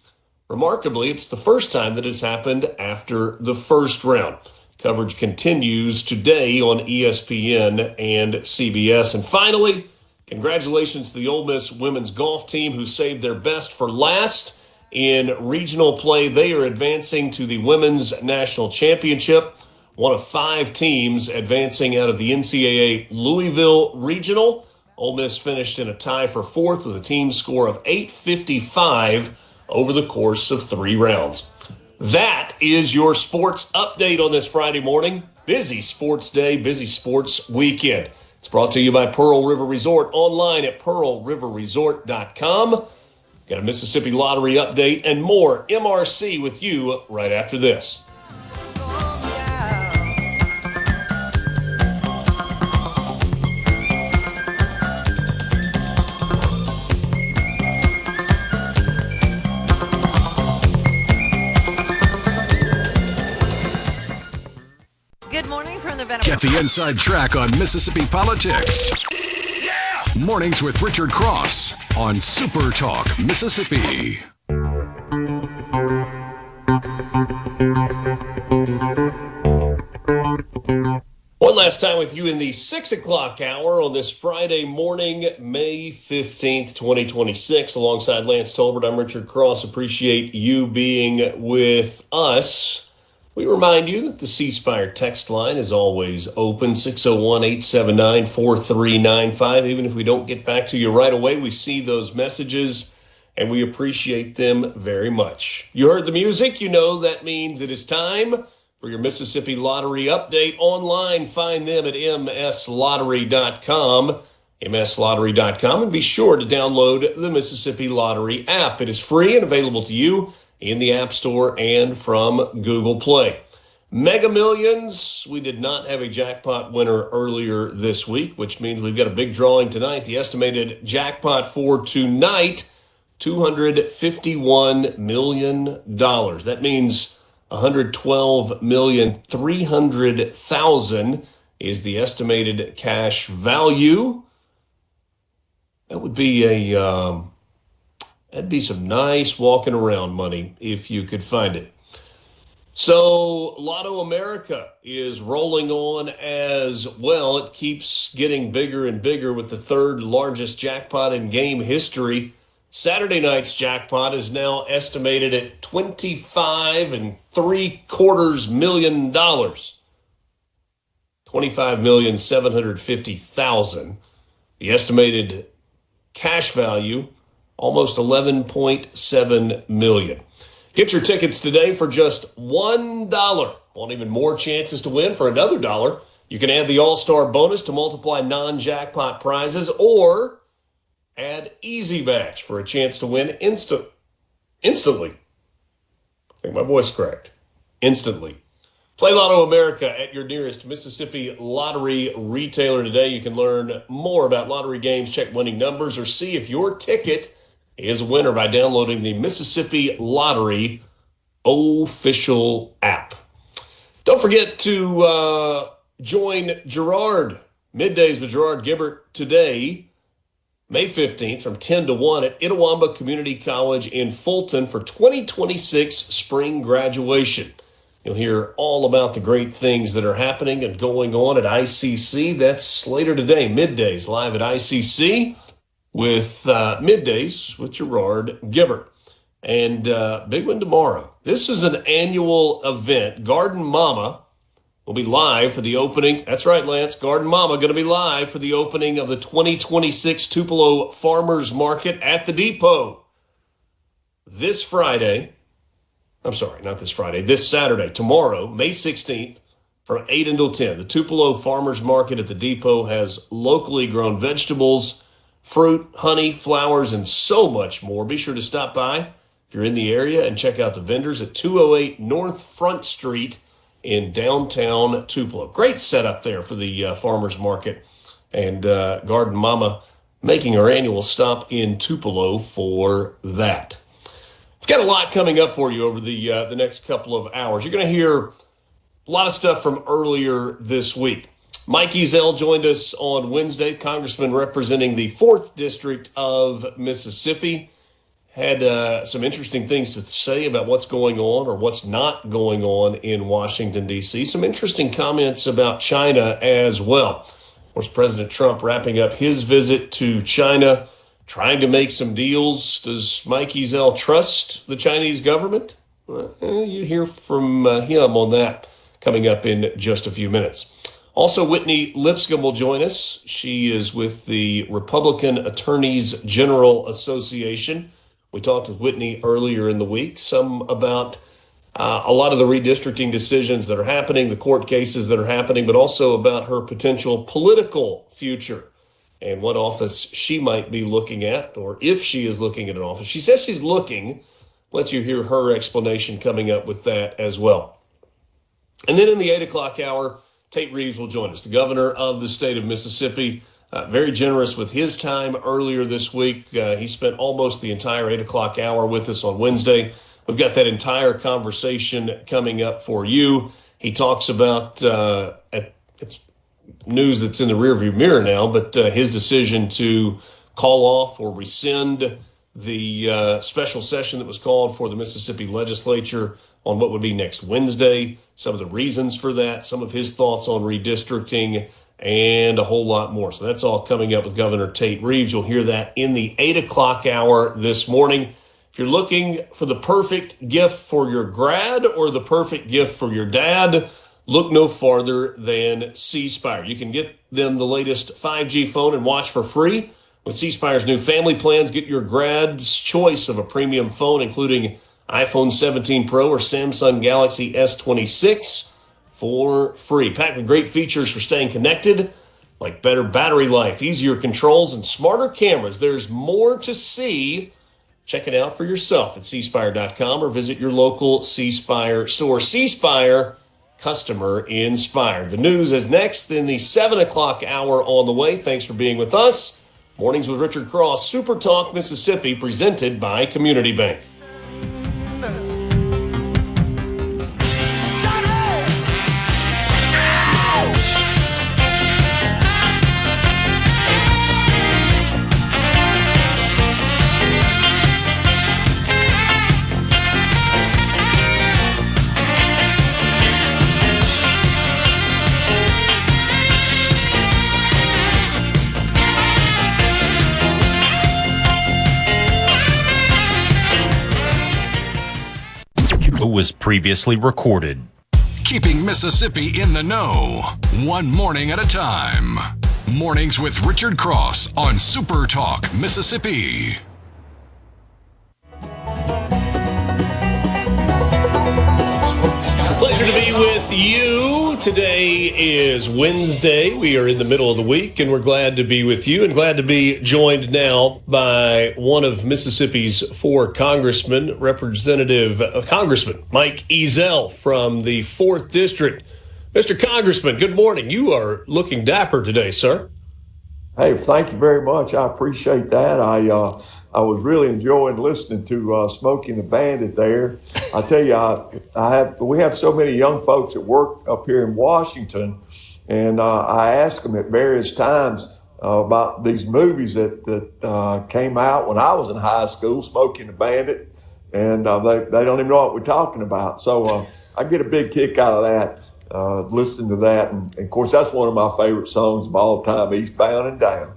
Remarkably, it's the first time that has happened after the first round. Coverage continues today on ESPN and CBS. And finally, congratulations to the Ole Miss women's golf team who saved their best for last in regional play. They are advancing to the Women's National Championship, one of 5 teams advancing out of the NCAA Louisville Regional. Ole Miss finished in a tie for 4th with a team score of 855 over the course of 3 rounds. That is your sports update on this Friday morning. Busy sports day, busy sports weekend. It's brought to you by Pearl River Resort, online at pearlriverresort.com. Got a Mississippi Lottery update and more MRC with you right after this. Get the inside track on Mississippi politics. Yeah! Mornings with Richard Cross on SuperTalk Mississippi. One last time with you in the 6 o'clock hour on this Friday morning, May 15th, 2026. Alongside Lance Tolbert, I'm Richard Cross. Appreciate you being with us. We remind you that the C Spire text line is always open, 601-879-4395. Even if we don't get back to you right away, we see those messages and we appreciate them very much. You heard the music, you know that means it is time for your Mississippi Lottery update. Online, find them at mslottery.com, mslottery.com, and be sure to download the Mississippi Lottery app. It is free and available to you in the App Store and from Google Play. Mega Millions, we did not have a jackpot winner earlier this week, which means we've got a big drawing tonight. The estimated jackpot for tonight, $251 million. That means $112,300,000 is the estimated cash value. That would be that'd be some nice walking around money if you could find it. So Lotto America is rolling on as well. It keeps getting bigger and bigger with the third largest jackpot in game history. Saturday night's jackpot is now estimated at $25.75 million. $25,750,000. The estimated cash value, almost $11.7 million. Get your tickets today for just $1. Want even more chances to win for another $1? You can add the All-Star bonus to multiply non-jackpot prizes, or add Easy Match for a chance to win instantly. I think my voice cracked. Instantly. Play Lotto America at your nearest Mississippi Lottery retailer today. You can learn more about lottery games, check winning numbers, or see if your ticket is a winner by downloading the Mississippi Lottery official app. Don't forget to join Gerard Middays with Gerard Gibbert today, May 15th from 10 to 1 at Itawamba Community College in Fulton for 2026 spring graduation. You'll hear all about the great things that are happening and going on at ICC. That's later today, Middays, live at ICC with Middays with Gerard Gibbert. And big one tomorrow. This is an annual event. Garden Mama will be live for the opening. That's right, Lance. Garden Mama going to be live for the opening of the 2026 Tupelo Farmers Market at the Depot. This Saturday, tomorrow, May 16th, from 8 until 10. The Tupelo Farmers Market at the Depot has locally grown vegetables, fruit, honey, flowers, and so much more. Be sure to stop by if you're in the area and check out the vendors at 208 North Front Street in downtown Tupelo. Great setup there for the farmers market, and Garden Mama making her annual stop in Tupelo for that. We've got a lot coming up for you over the next couple of hours. You're going to hear a lot of stuff from earlier this week. Mike Ezell joined us on Wednesday, congressman representing the 4th District of Mississippi. Had some interesting things to say about what's going on or what's not going on in Washington, D.C. Some interesting comments about China as well. Of course, President Trump wrapping up his visit to China, trying to make some deals. Does Mike Ezell trust the Chinese government? Well, you hear from him on that coming up in just a few minutes. Also, Whitney Lipscomb will join us. She is with the Republican Attorneys General Association. We talked with Whitney earlier in the week, some about a lot of the redistricting decisions that are happening, the court cases that are happening, but also about her potential political future and what office she might be looking at, or if she is looking at an office. She says she's looking. Let you hear her explanation coming up with that as well. And then in the 8 o'clock hour, Tate Reeves will join us, the governor of the state of Mississippi. Very generous with his time earlier this week. He spent almost the entire 8 o'clock hour with us on Wednesday. We've got that entire conversation coming up for you. He talks about it's news that's in the rearview mirror now, but his decision to call off or rescind the special session that was called for the Mississippi legislature on what would be next Wednesday, some of the reasons for that, some of his thoughts on redistricting, and a whole lot more. So that's all coming up with Governor Tate Reeves. You'll hear that in the 8 o'clock hour this morning. If you're looking for the perfect gift for your grad or the perfect gift for your dad, look no farther than C Spire. You can get them the latest 5G phone and watch for free. With C Spire's new family plans, get your grad's choice of a premium phone, including iPhone 17 Pro or Samsung Galaxy S26 for free. Packed with great features for staying connected, like better battery life, easier controls, and smarter cameras. There's more to see. Check it out for yourself at cspire.com or visit your local C Spire store. C Spire, customer inspired. The news is next in the 7 o'clock hour on the way. Thanks for being with us. Mornings with Richard Cross, Super Talk Mississippi, presented by Community Bank. Was previously recorded. Keeping Mississippi in the know, one morning at a time. Mornings with Richard Cross on Super Talk Mississippi. Pleasure to be with you. Today is Wednesday. We are in the middle of the week, and we're glad to be with you and glad to be joined now by one of Mississippi's 4 congressmen, Congressman Mike Ezell from the 4th District. Mr. Congressman, good morning. You are looking dapper today, sir. Hey, thank you very much. I appreciate that. I was really enjoying listening to Smokey and the Bandit there. I tell you, we have so many young folks that work up here in Washington, and I ask them at various times about these movies that came out when I was in high school, Smokey and the Bandit, and they don't even know what we're talking about. So I get a big kick out of that. Listening to that, and of course that's one of my favorite songs of all time, Eastbound and Down.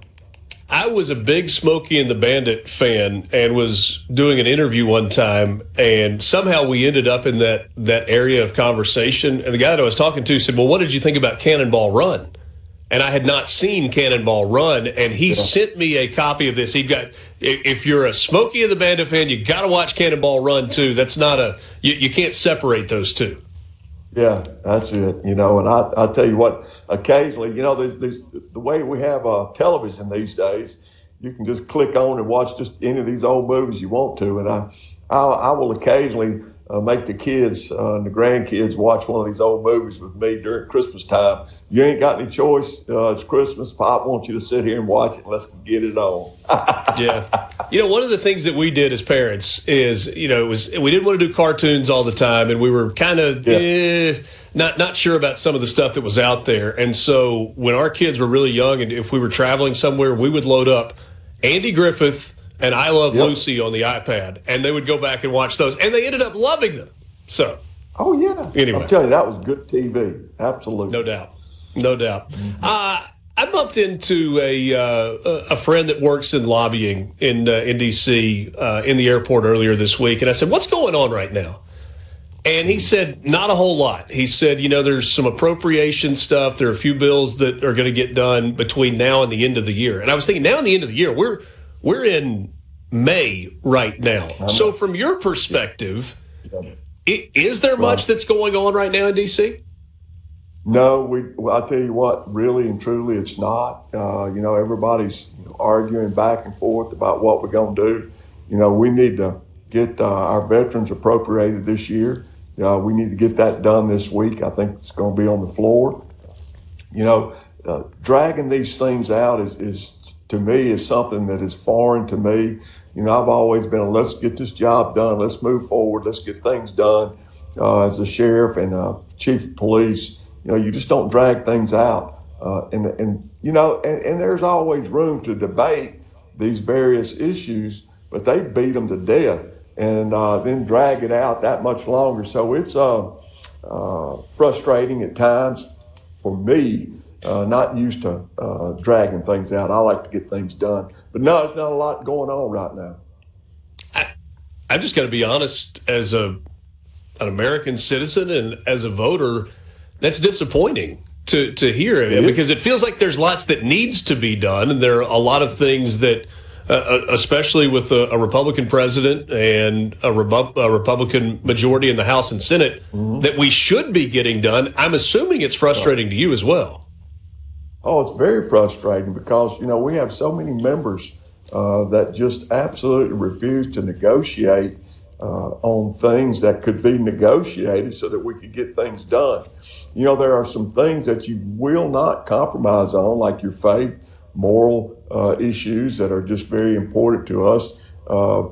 I was a big Smokey and the Bandit fan and was doing an interview one time, and somehow we ended up in that area of conversation, and the guy that I was talking to said, well, what did you think about Cannonball Run? And I had not seen Cannonball Run, and he sent me a copy of this. He got, if you're a Smokey and the Bandit fan, you got to watch Cannonball Run too. That's not you can't separate those two. Yeah, that's it. And I'll tell you what, occasionally, there's the way we have television these days, you can just click on and watch just any of these old movies you want to. And I will occasionally make the kids and the grandkids watch one of these old movies with me during Christmas time. You ain't got any choice. It's Christmas. Pop wants you to sit here and watch it. Let's get it on. Yeah. One of the things that we did as parents is, we didn't want to do cartoons all the time, and we were kind of not sure about some of the stuff that was out there. And so when our kids were really young, and if we were traveling somewhere, we would load up Andy Griffith and I Love Lucy on the iPad, and they would go back and watch those, and they ended up loving them. So, oh yeah, anyway, I'll tell you, that was good TV. Absolutely, no doubt. Mm-hmm. I bumped into a friend that works in lobbying in D.C. In the airport earlier this week, and I said, "What's going on right now?" And he said, "Not a whole lot." He said, "There's some appropriation stuff. There are a few bills that are going to get done between now and the end of the year." And I was thinking, now and the end of the year, we're in May right now. So from your perspective, is there much that's going on right now in D.C.? No, I'll tell you what, really and truly, it's not. Everybody's arguing back and forth about what we're going to do. We need to get our veterans appropriated this year. We need to get that done this week. I think it's going to be on the floor. Dragging these things out is to me, is something that is foreign to me. I've always been, let's get this job done. Let's move forward. Let's get things done. As a sheriff and chief of police, you just don't drag things out. And there's always room to debate these various issues, but they beat them to death. and then drag it out that much longer. So it's frustrating at times for me, not used to dragging things out. I like to get things done. But no, there's not a lot going on right now. I've just got to be honest, as an American citizen and as a voter, that's disappointing to hear, because it feels like there's lots that needs to be done, and there are a lot of things that, especially with a Republican president and a Republican majority in the House and Senate, that we should be getting done. I'm assuming it's frustrating to you as well. Oh, it's very frustrating because, we have so many members that just absolutely refuse to negotiate on things that could be negotiated so that we could get things done. There are some things that you will not compromise on, like your faith, moral issues that are just very important to us,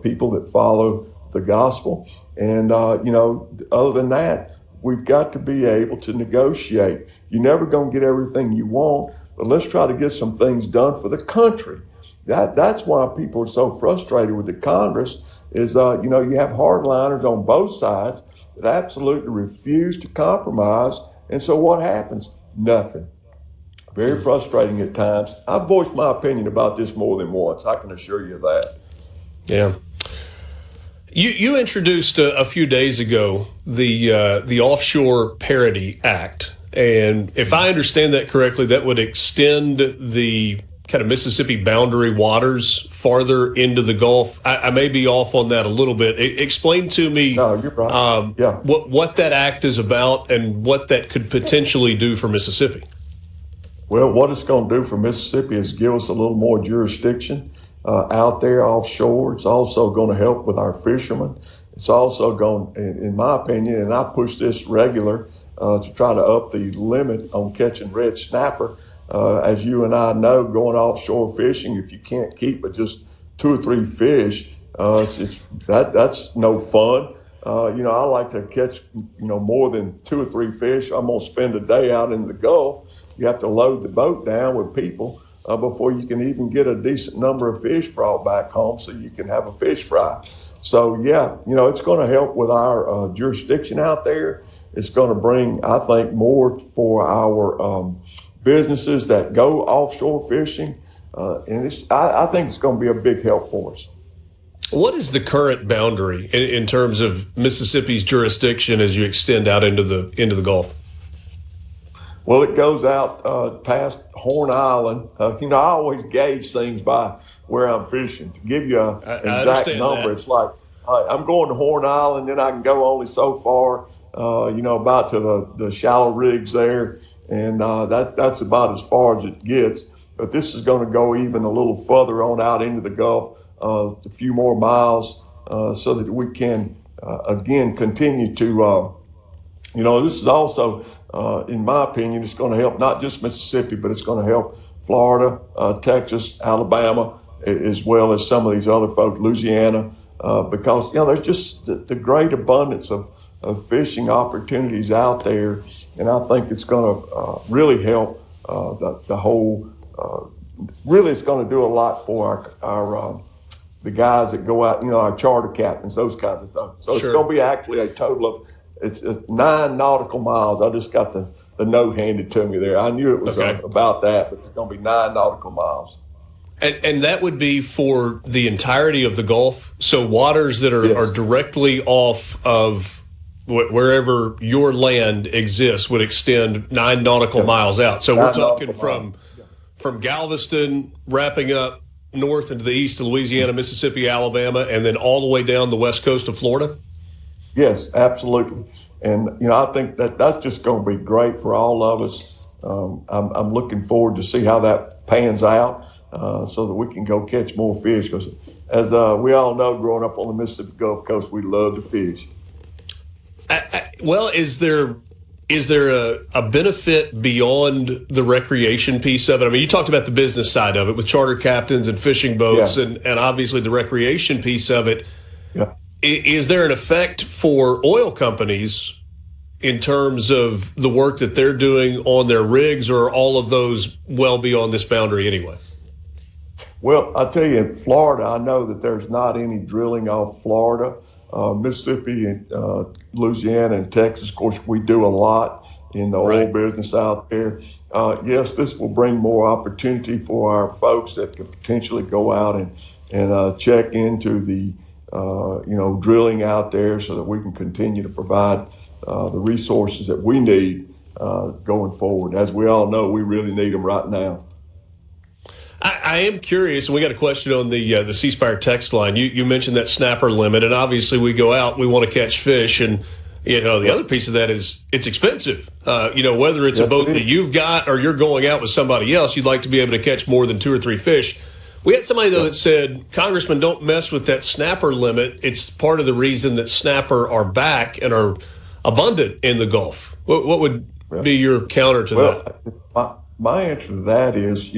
people that follow the gospel. And, other than that, we've got to be able to negotiate. You're never going to get everything you want, but let's try to get some things done for the country. That's why people are so frustrated with the Congress is, you have hardliners on both sides that absolutely refuse to compromise. And so what happens? Nothing. Very frustrating at times. I've voiced my opinion about this more than once. I can assure you of that. Yeah. You introduced a few days ago the Offshore Parity Act. And if I understand that correctly, that would extend the kind of Mississippi boundary waters farther into the Gulf. I may be off on that a little bit. Explain to me No, you're right. what that act is about and what that could potentially do for Mississippi. Well, what it's going to do for Mississippi is give us a little more jurisdiction out there offshore. It's also going to help with our fishermen. It's also going, in my opinion, and I push this regular to try to up the limit on catching red snapper. As you and I know, going offshore fishing, if you can't keep but just 2 or 3 fish, that's no fun. I like to catch, more than 2 or 3 fish. I'm going to spend a day out in the Gulf. You have to load the boat down with people before you can even get a decent number of fish brought back home so you can have a fish fry. So, it's going to help with our jurisdiction out there. It's going to bring, I think, more for our businesses that go offshore fishing. And I think it's going to be a big help for us. What is the current boundary in terms of Mississippi's jurisdiction as you extend out into the Gulf? Well, it goes out past Horn Island. I always gauge things by where I'm fishing. To give you an exact number, that. It's like I'm going to Horn Island, then I can go only so far, about to the shallow rigs there, and that's about as far as it gets. But this is going to go even a little further on out into the Gulf, a few more miles, so that we can, again, continue to, this is also, in my opinion, it's going to help not just Mississippi, but it's going to help Florida, Texas, Alabama, as well as some of these other folks, Louisiana, because, there's just the great abundance of fishing opportunities out there. And I think it's going to really help the whole, really it's going to do a lot for our the guys that go out, our charter captains, those kinds of things. So It's going to be actually a total of, it's 9 nautical miles. I just got the note handed to me there. I knew it was about that, but it's going to be 9 nautical miles. And that would be for the entirety of the Gulf? So waters that are directly off of wherever your land exists would extend 9 nautical miles out. So we're talking from Galveston, wrapping up north into the east of Louisiana, Mississippi, Alabama, and then all the way down the west coast of Florida? Yes, absolutely. And, I think that's just going to be great for all of us. I'm looking forward to see how that pans out so that we can go catch more fish. Because as we all know, growing up on the Mississippi Gulf Coast, we love to fish. Well, is there a benefit beyond the recreation piece of it? I mean, you talked about the business side of it with charter captains and fishing boats and obviously the recreation piece of it. Yeah. Is there an effect for oil companies in terms of the work that they're doing on their rigs, or are all of those well beyond this boundary anyway? Well, I tell you, in Florida, I know that there's not any drilling off Florida. Mississippi and Louisiana and Texas, of course, we do a lot in the oil business out there. Yes, this will bring more opportunity for our folks that could potentially go out and check into the drilling out there so that we can continue to provide the resources that we need going forward. As we all know, we really need them right now. I am curious, and we got a question on the C Spire text line. You mentioned that snapper limit, and obviously we go out, we want to catch fish, and the other piece of that is it's expensive. Whether it's a boat that you've got or you're going out with somebody else, you'd like to be able to catch more than 2 or 3 fish. We had somebody, though, that said, Congressman, don't mess with that snapper limit. It's part of the reason that snapper are back and are abundant in the Gulf. What would be your counter to that? My answer to that is,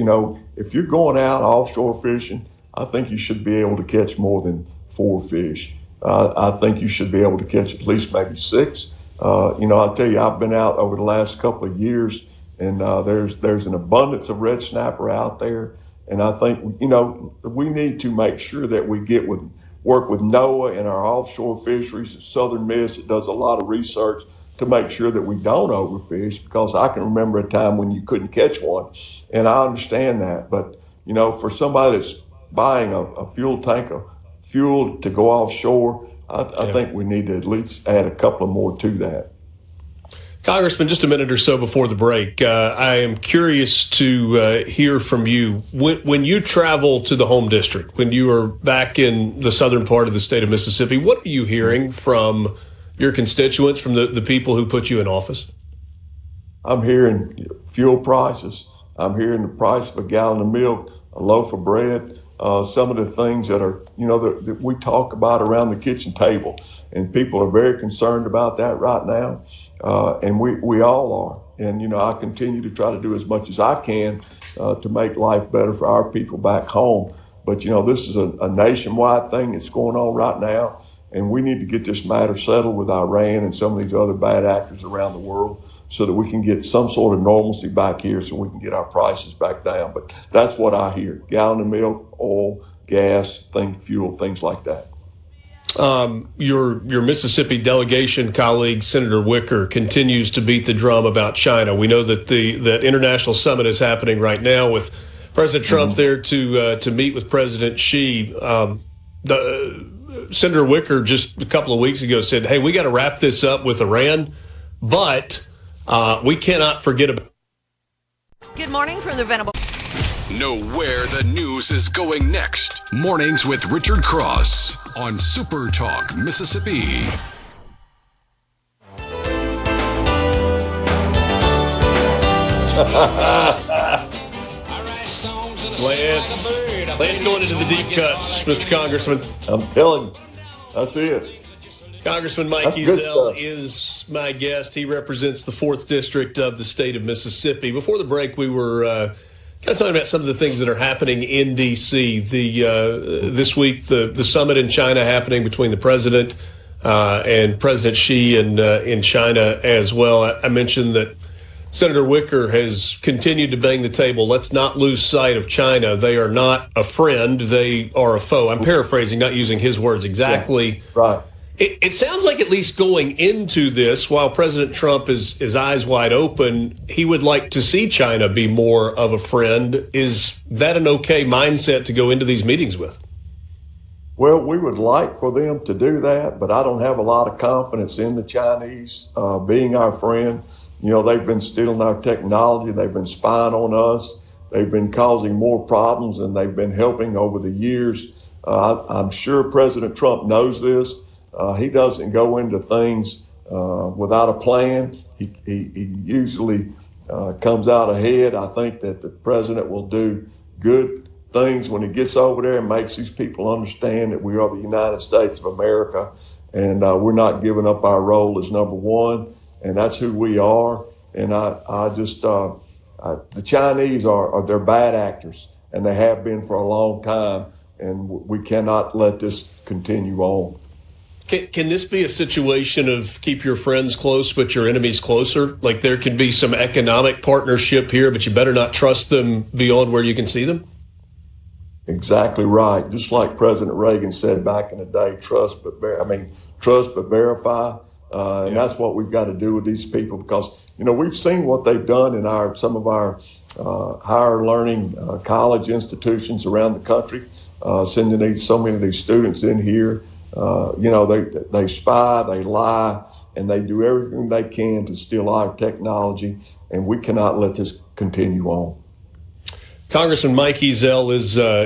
if you're going out offshore fishing, I think you should be able to catch more than 4 fish. I think you should be able to catch at least maybe 6. I'll tell you, I've been out over the last couple of years, and there's an abundance of red snapper out there. And I think, we need to make sure that we work with NOAA and our offshore fisheries, Southern Miss, that does a lot of research to make sure that we don't overfish, because I can remember a time when you couldn't catch one, and I understand that. But, for somebody that's buying a fuel tank of fuel to go offshore, I think we need to at least add a couple of more to that. Congressman, just a minute or so before the break, I am curious to hear from you. When you travel to the home district, when you are back in the southern part of the state of Mississippi, what are you hearing from your constituents, from the people who put you in office? I'm hearing fuel prices. I'm hearing the price of a gallon of milk, a loaf of bread, some of the things that are, that we talk about around the kitchen table. And people are very concerned about that right now. And we all are. And, I continue to try to do as much as I can to make life better for our people back home. But, this is a nationwide thing that's going on right now. And we need to get this matter settled with Iran and some of these other bad actors around the world so that we can get some sort of normalcy back here so we can get our prices back down. But that's what I hear. Gallon of milk, oil, gas, fuel, things like that. Your Mississippi delegation colleague, Senator Wicker, continues to beat the drum about China. We know that that international summit is happening right now with President Trump there to meet with President Xi. Senator Wicker just a couple of weeks ago said, hey, we got to wrap this up with Iran, but we cannot forget about. Good morning from the Venable. Know where the news is going next. Mornings with Richard Cross on SuperTalk Mississippi. Lance going into the deep cuts, Mr. Congressman. I'm telling you, that's it. Congressman Mike Ezell is my guest. He represents the 4th District of the state of Mississippi. Before the break, we were kind of talking about some of the things that are happening in D.C. This week, the summit in China happening between the president and President Xi in China as well. I mentioned that Senator Wicker has continued to bang the table. Let's not lose sight of China. They are not a friend. They are a foe. I'm paraphrasing, not using his words exactly. Yeah, right. It sounds like, at least going into this, while President Trump is eyes wide open, he would like to see China be more of a friend. Is that an okay mindset to go into these meetings with? Well, we would like for them to do that, but I don't have a lot of confidence in the Chinese being our friend. They've been stealing our technology. They've been spying on us. They've been causing more problems than they've been helping over the years. I'm sure President Trump knows this. He doesn't go into things without a plan. He usually comes out ahead. I think that the president will do good things when he gets over there and makes these people understand that we are the United States of America, and we're not giving up our role as number one, and that's who we are. And the Chinese they're bad actors, and they have been for a long time, and we cannot let this continue on. Can this be a situation of keep your friends close but your enemies closer? Like there can be some economic partnership here, but you better not trust them beyond where you can see them? Exactly right. Just like President Reagan said back in the day, trust but verify. And that's what we've got to do with these people, because, we've seen what they've done in some of our higher learning college institutions around the country, sending so many of these students in here. They spy, they lie, and they do everything they can to steal our technology, and we cannot let this continue on. Congressman Mike Ezell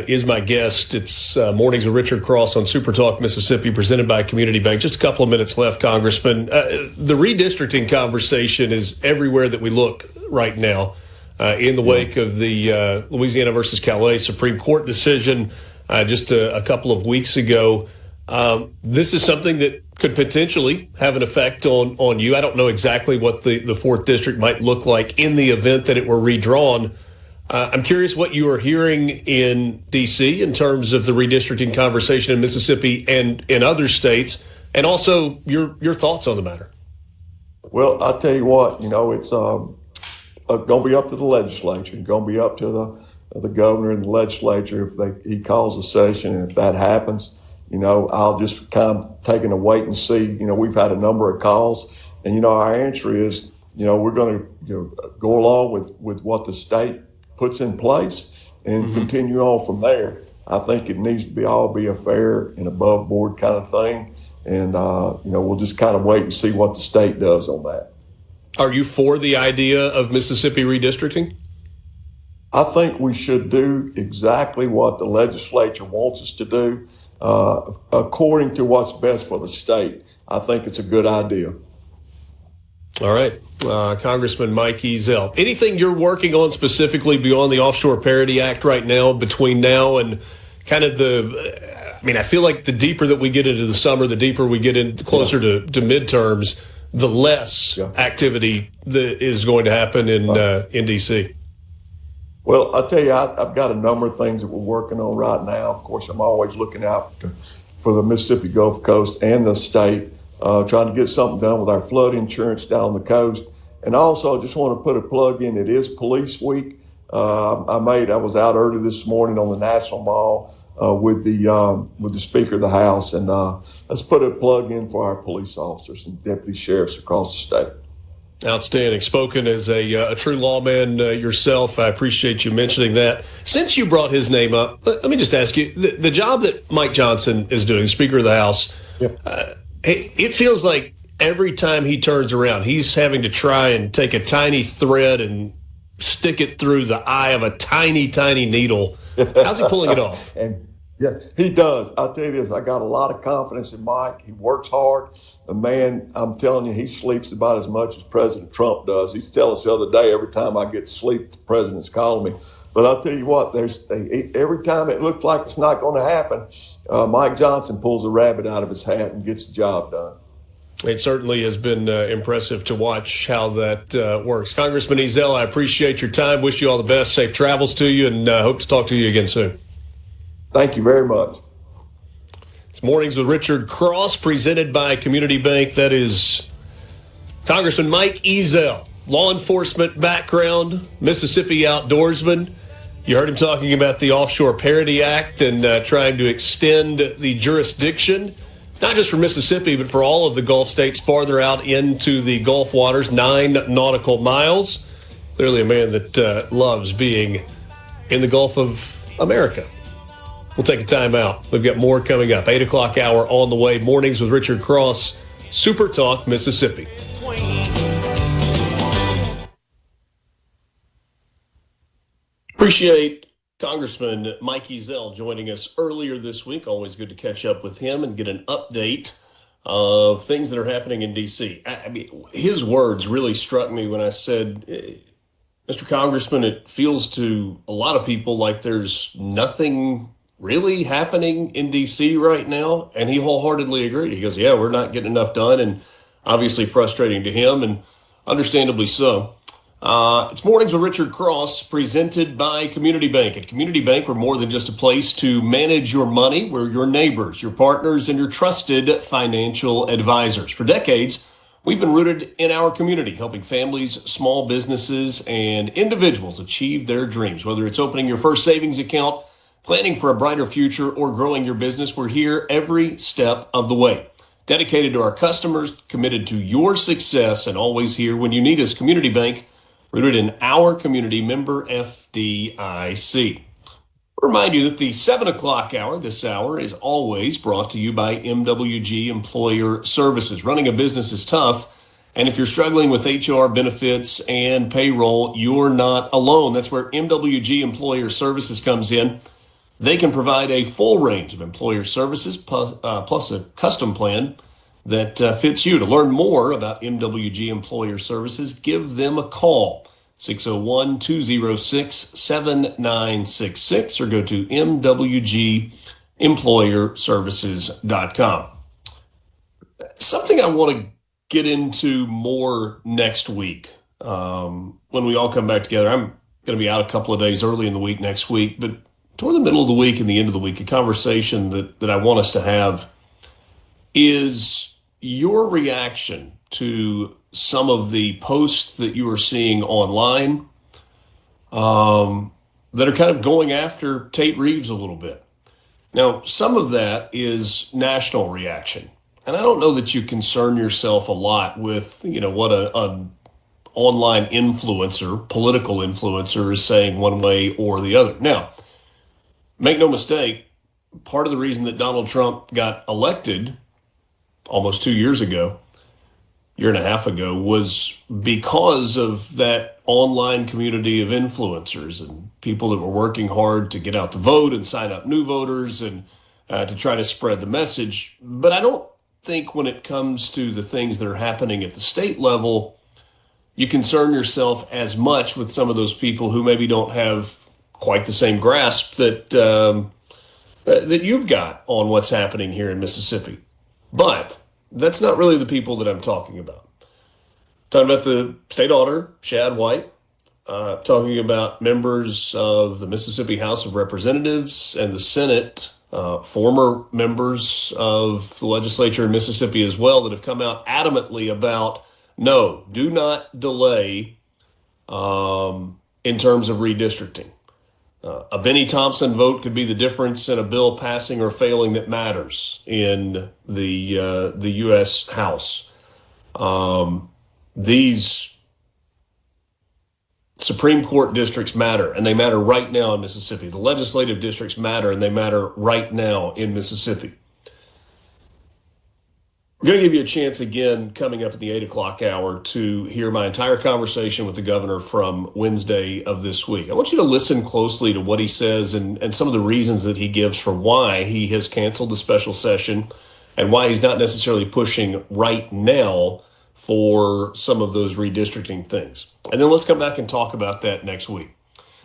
is my guest. It's Mornings with Richard Cross on SuperTalk Mississippi, presented by Community Bank. Just a couple of minutes left, Congressman. The redistricting conversation is everywhere that we look right now, in the wake of the Louisiana versus Calais Supreme Court decision just a couple of weeks ago. This is something that could potentially have an effect on you. I don't know exactly what the 4th District might look like in the event that it were redrawn. I'm curious what you are hearing in D.C. in terms of the redistricting conversation in Mississippi and in other states, and also your thoughts on the matter. Well, I'll tell you what, it's going to be up to the legislature. It's going to be up to the governor and the legislature if he calls a session. And if that happens, I'll just kind of taking a wait and see. We've had a number of calls, and, our answer is, we're going to go along with what the state puts in place and continue on from there. I think it needs to be a fair and above board kind of thing. And, we'll just kind of wait and see what the state does on that. Are you for the idea of Mississippi redistricting? I think we should do exactly what the legislature wants us to do, according to what's best for the state. I think it's a good idea. All right. Congressman Mike Ezell. Anything you're working on specifically beyond the Offshore Parity Act right now, between now and kind of I feel like the deeper that we get into the summer, the deeper we get in closer to midterms, the less activity that is going to happen in D.C. Well, I'll tell you, I've got a number of things that we're working on right now. Of course, I'm always looking out for the Mississippi Gulf Coast and the state, trying to get something done with our flood insurance down on the coast. And also, I just want to put a plug in. It is Police Week. I was out early this morning on the National Mall with the Speaker of the House, and let's put a plug in for our police officers and deputy sheriffs across the state. Outstanding. Spoken as a true lawman yourself. I appreciate you mentioning that. Since you brought his name up, let me just ask you, the job that Mike Johnson is doing, Speaker of the House, it feels like every time he turns around, he's having to try and take a tiny thread and stick it through the eye of a tiny, tiny needle. How's he pulling it off? Yeah, he does. I'll tell you this, I got a lot of confidence in Mike. He works hard. The man, I'm telling you, he sleeps about as much as President Trump does. He's telling us the other day, every time I get to sleep, the president's calling me. But I'll tell you what, every time it looks like it's not going to happen, Mike Johnson pulls a rabbit out of his hat and gets the job done. It certainly has been impressive to watch how that works. Congressman Ezell, I appreciate your time. Wish you all the best. Safe travels to you, and hope to talk to you again soon. Thank you very much. It's Mornings with Richard Cross, presented by Community Bank. That is Congressman Mike Ezell, law enforcement background, Mississippi outdoorsman. You heard him talking about the Offshore Parity Act and trying to extend the jurisdiction, not just for Mississippi, but for all of the Gulf states farther out into the Gulf waters, 9 nautical miles. Clearly a man that loves being in the Gulf of America. We'll take a time out. We've got more coming up. 8 o'clock hour on the way. Mornings with Richard Cross, Super Talk, Mississippi. Appreciate Congressman Mike Ezell joining us earlier this week. Always good to catch up with him and get an update of things that are happening in D.C. I mean, his words really struck me when I said, Mr. Congressman, it feels to a lot of people like there's nothing really happening in D.C. right now. And he wholeheartedly agreed. He goes, yeah, we're not getting enough done. And obviously frustrating to him, and understandably so. It's Mornings with Richard Cross, presented by Community Bank. At Community Bank, we're more than just a place to manage your money. We're your neighbors, your partners, and your trusted financial advisors. For decades, we've been rooted in our community, helping families, small businesses, and individuals achieve their dreams. Whether it's opening your first savings account, Planning for a brighter future or growing your business, we're here every step of the way. Dedicated to our customers, committed to your success, and always here when you need us. Community Bank, rooted in our community, member FDIC. Remind you that the 7 o'clock hour, this hour, is always brought to you by MWG Employer Services. Running a business is tough, and if you're struggling with HR, benefits, and payroll, you're not alone. That's where MWG Employer Services comes in. They can provide a full range of employer services plus a custom plan that fits you. To learn more about MWG Employer Services, give them a call, 601-206-7966, or go to mwgemployerservices.com. Something I want to get into more next week when we all come back together. I'm going to be out a couple of days early in the week next week, but toward the middle of the week and the end of the week, a conversation that I want us to have is your reaction to some of the posts that you are seeing online that are kind of going after Tate Reeves a little bit. Now, some of that is national reaction. And I don't know that you concern yourself a lot with, what an online influencer, political influencer is saying one way or the other. Now, make no mistake, part of the reason that Donald Trump got elected almost 2 years ago, year and a half ago, was because of that online community of influencers and people that were working hard to get out the vote and sign up new voters and to try to spread the message. But I don't think when it comes to the things that are happening at the state level, you concern yourself as much with some of those people who maybe don't have quite the same grasp that you've got on what's happening here in Mississippi. But that's not really the people that I'm talking about. Talking about the state auditor, Shad White, talking about members of the Mississippi House of Representatives and the Senate, former members of the legislature in Mississippi as well, that have come out adamantly about, no, do not delay in terms of redistricting. A Benny Thompson vote could be the difference in a bill passing or failing that matters in the U.S. House. These Supreme Court districts matter, and they matter right now in Mississippi. The legislative districts matter, and they matter right now in Mississippi. We're going to give you a chance again coming up at the 8 o'clock hour to hear my entire conversation with the governor from Wednesday of this week. I want you to listen closely to what he says and some of the reasons that he gives for why he has canceled the special session and why he's not necessarily pushing right now for some of those redistricting things. And then let's come back and talk about that next week.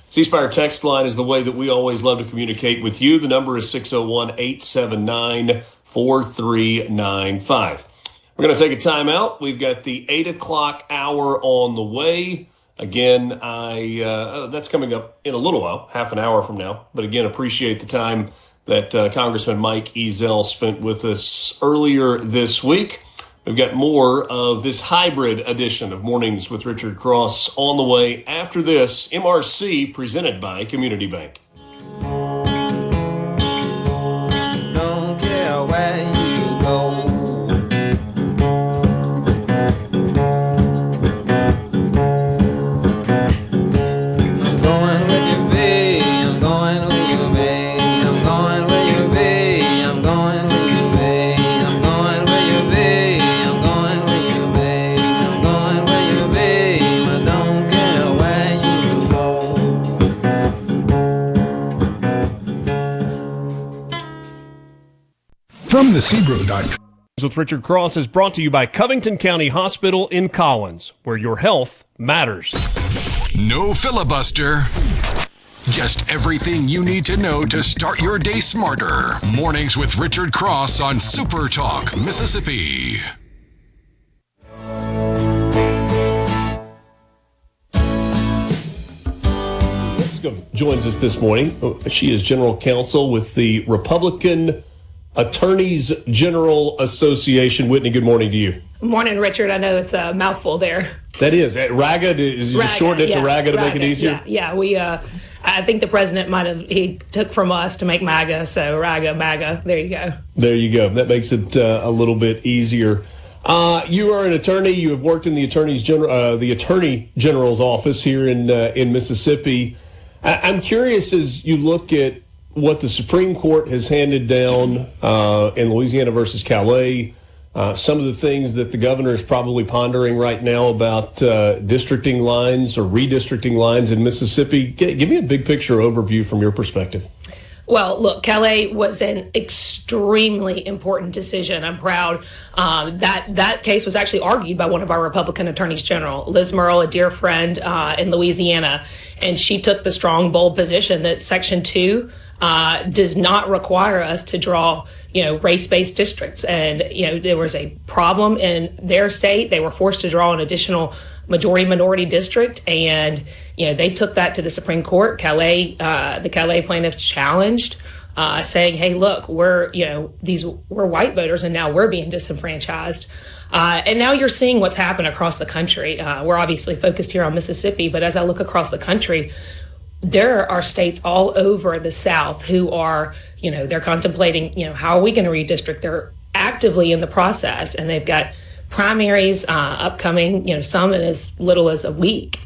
C-Spire text line is the way that we always love to communicate with you. The number is 601-879-4395. We're going to take a time out. We've got the 8 o'clock hour on the way. Again, that's coming up in a little while, half an hour from now. But again, appreciate the time that Congressman Mike Ezell spent with us earlier this week. We've got more of this hybrid edition of Mornings with Richard Cross on the way after this. MRC presented by Community Bank. Don't care where you go. I'm going where you be. I'm going where you be. I'm going where you be. I'm going where you be. I'm going where you be. I'm going where you be. I'm going where you be. I don't care where you go. From the Sebro.com. With Richard Cross is brought to you by Covington County Hospital in Collins, where your health matters. No filibuster. Just everything you need to know to start your day smarter. Mornings with Richard Cross on SuperTalk Mississippi. Joins us this morning. She is general counsel with the Republican Attorneys General Association. Whitney, good morning to you. Good morning, Richard. I know it's a mouthful there. That is. RAGA, is you just shorten it to RAGA to make it easier? Yeah. We I think the president he took from us to make MAGA, so RAGA, MAGA. There you go. There you go. That makes it a little bit easier. You are an attorney. You have worked in the Attorney General's office here in Mississippi. I'm curious, as you look at what the Supreme Court has handed down in Louisiana versus Calais, some of the things that the governor is probably pondering right now about districting lines or redistricting lines in Mississippi. Give me a big picture overview from your perspective. Well, look, Calais was an extremely important decision. I'm proud that case was actually argued by one of our Republican attorneys general, Liz Murrill, a dear friend in Louisiana. And she took the strong, bold position that Section 2 does not require us to draw, race-based districts. And, there was a problem in their state. They were forced to draw an additional majority-minority district, and they took that to the Supreme Court. The Calais plaintiffs challenged, saying, "Hey, look, we're white voters, and now we're being disenfranchised." And now you're seeing what's happened across the country. We're obviously focused here on Mississippi, but as I look across the country, there are states all over the South who are, they're contemplating, how are we going to redistrict? They're actively in the process, and they've got primaries upcoming, some in as little as a week.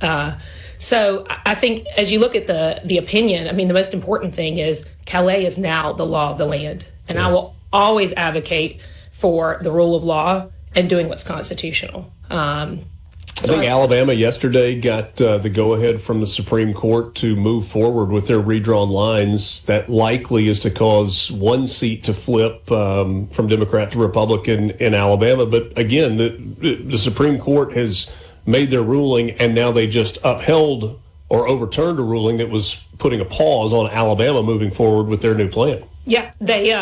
So I think as you look at the opinion, the most important thing is Calais is now the law of the land. And I will always advocate for the rule of law and doing what's constitutional. I think Alabama yesterday got the go-ahead from the Supreme Court to move forward with their redrawn lines. That likely is to cause one seat to flip from Democrat to Republican in Alabama. But again, the Supreme Court has made their ruling, and now they just upheld or overturned a ruling that was putting a pause on Alabama moving forward with their new plan. Yeah, they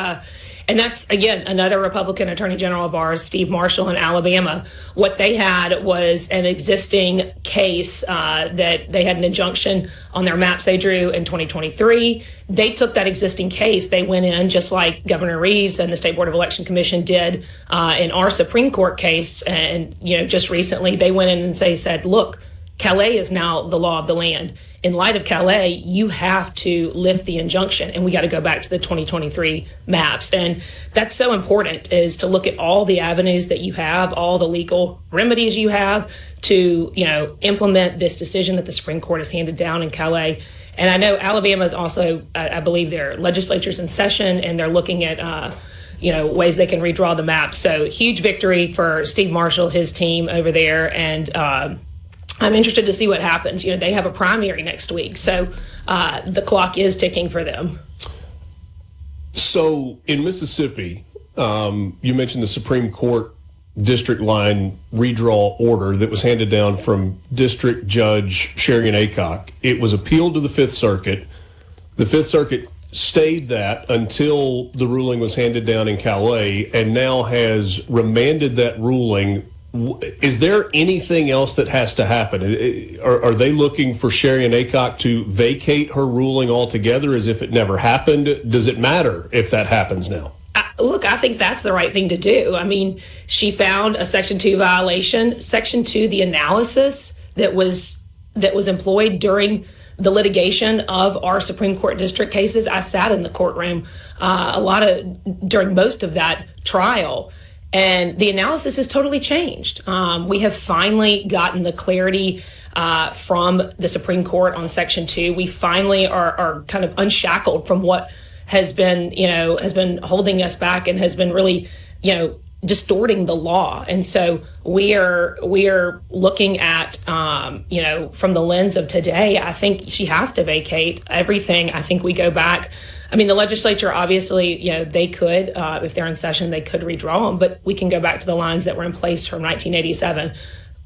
and that's, again, another Republican Attorney General of ours, Steve Marshall in Alabama. What they had was an existing case that they had an injunction on their maps they drew in 2023. They took that existing case. They went in, just like Governor Reeves and the State Board of Election Commission did in our Supreme Court case. And, just recently they went in and said, look, Calais is now the law of the land. In light of Calais, you have to lift the injunction, and we got to go back to the 2023 maps. And that's so important, is to look at all the avenues that you have, all the legal remedies you have to, implement this decision that the Supreme Court has handed down in Calais. And I know Alabama is also, I believe their legislature's in session, and they're looking at, ways they can redraw the map. So huge victory for Steve Marshall, his team over there. And, I'm interested to see what happens. They have a primary next week, so the clock is ticking for them. So in Mississippi, you mentioned the Supreme Court district line redraw order that was handed down from District Judge Sherian Aycock. It was appealed to the Fifth Circuit. The Fifth Circuit stayed that until the ruling was handed down in Calais, and now has remanded that ruling. Is there anything else that has to happen? Are they looking for Sherian Aycock to vacate her ruling altogether as if it never happened? Does it matter if that happens now? Look, I think that's the right thing to do. She found a Section 2 violation. Section 2, the analysis that was employed during the litigation of our Supreme Court district cases. I sat in the courtroom during most of that trial. And the analysis has totally changed. We have finally gotten the clarity from the Supreme Court on Section 2. We finally are kind of unshackled from what has been holding us back and has been really, distorting the law. And so we are looking at, from the lens of today. I think she has to vacate everything. I think we go back. The legislature, obviously, they could, if they're in session, they could redraw them, but we can go back to the lines that were in place from 1987.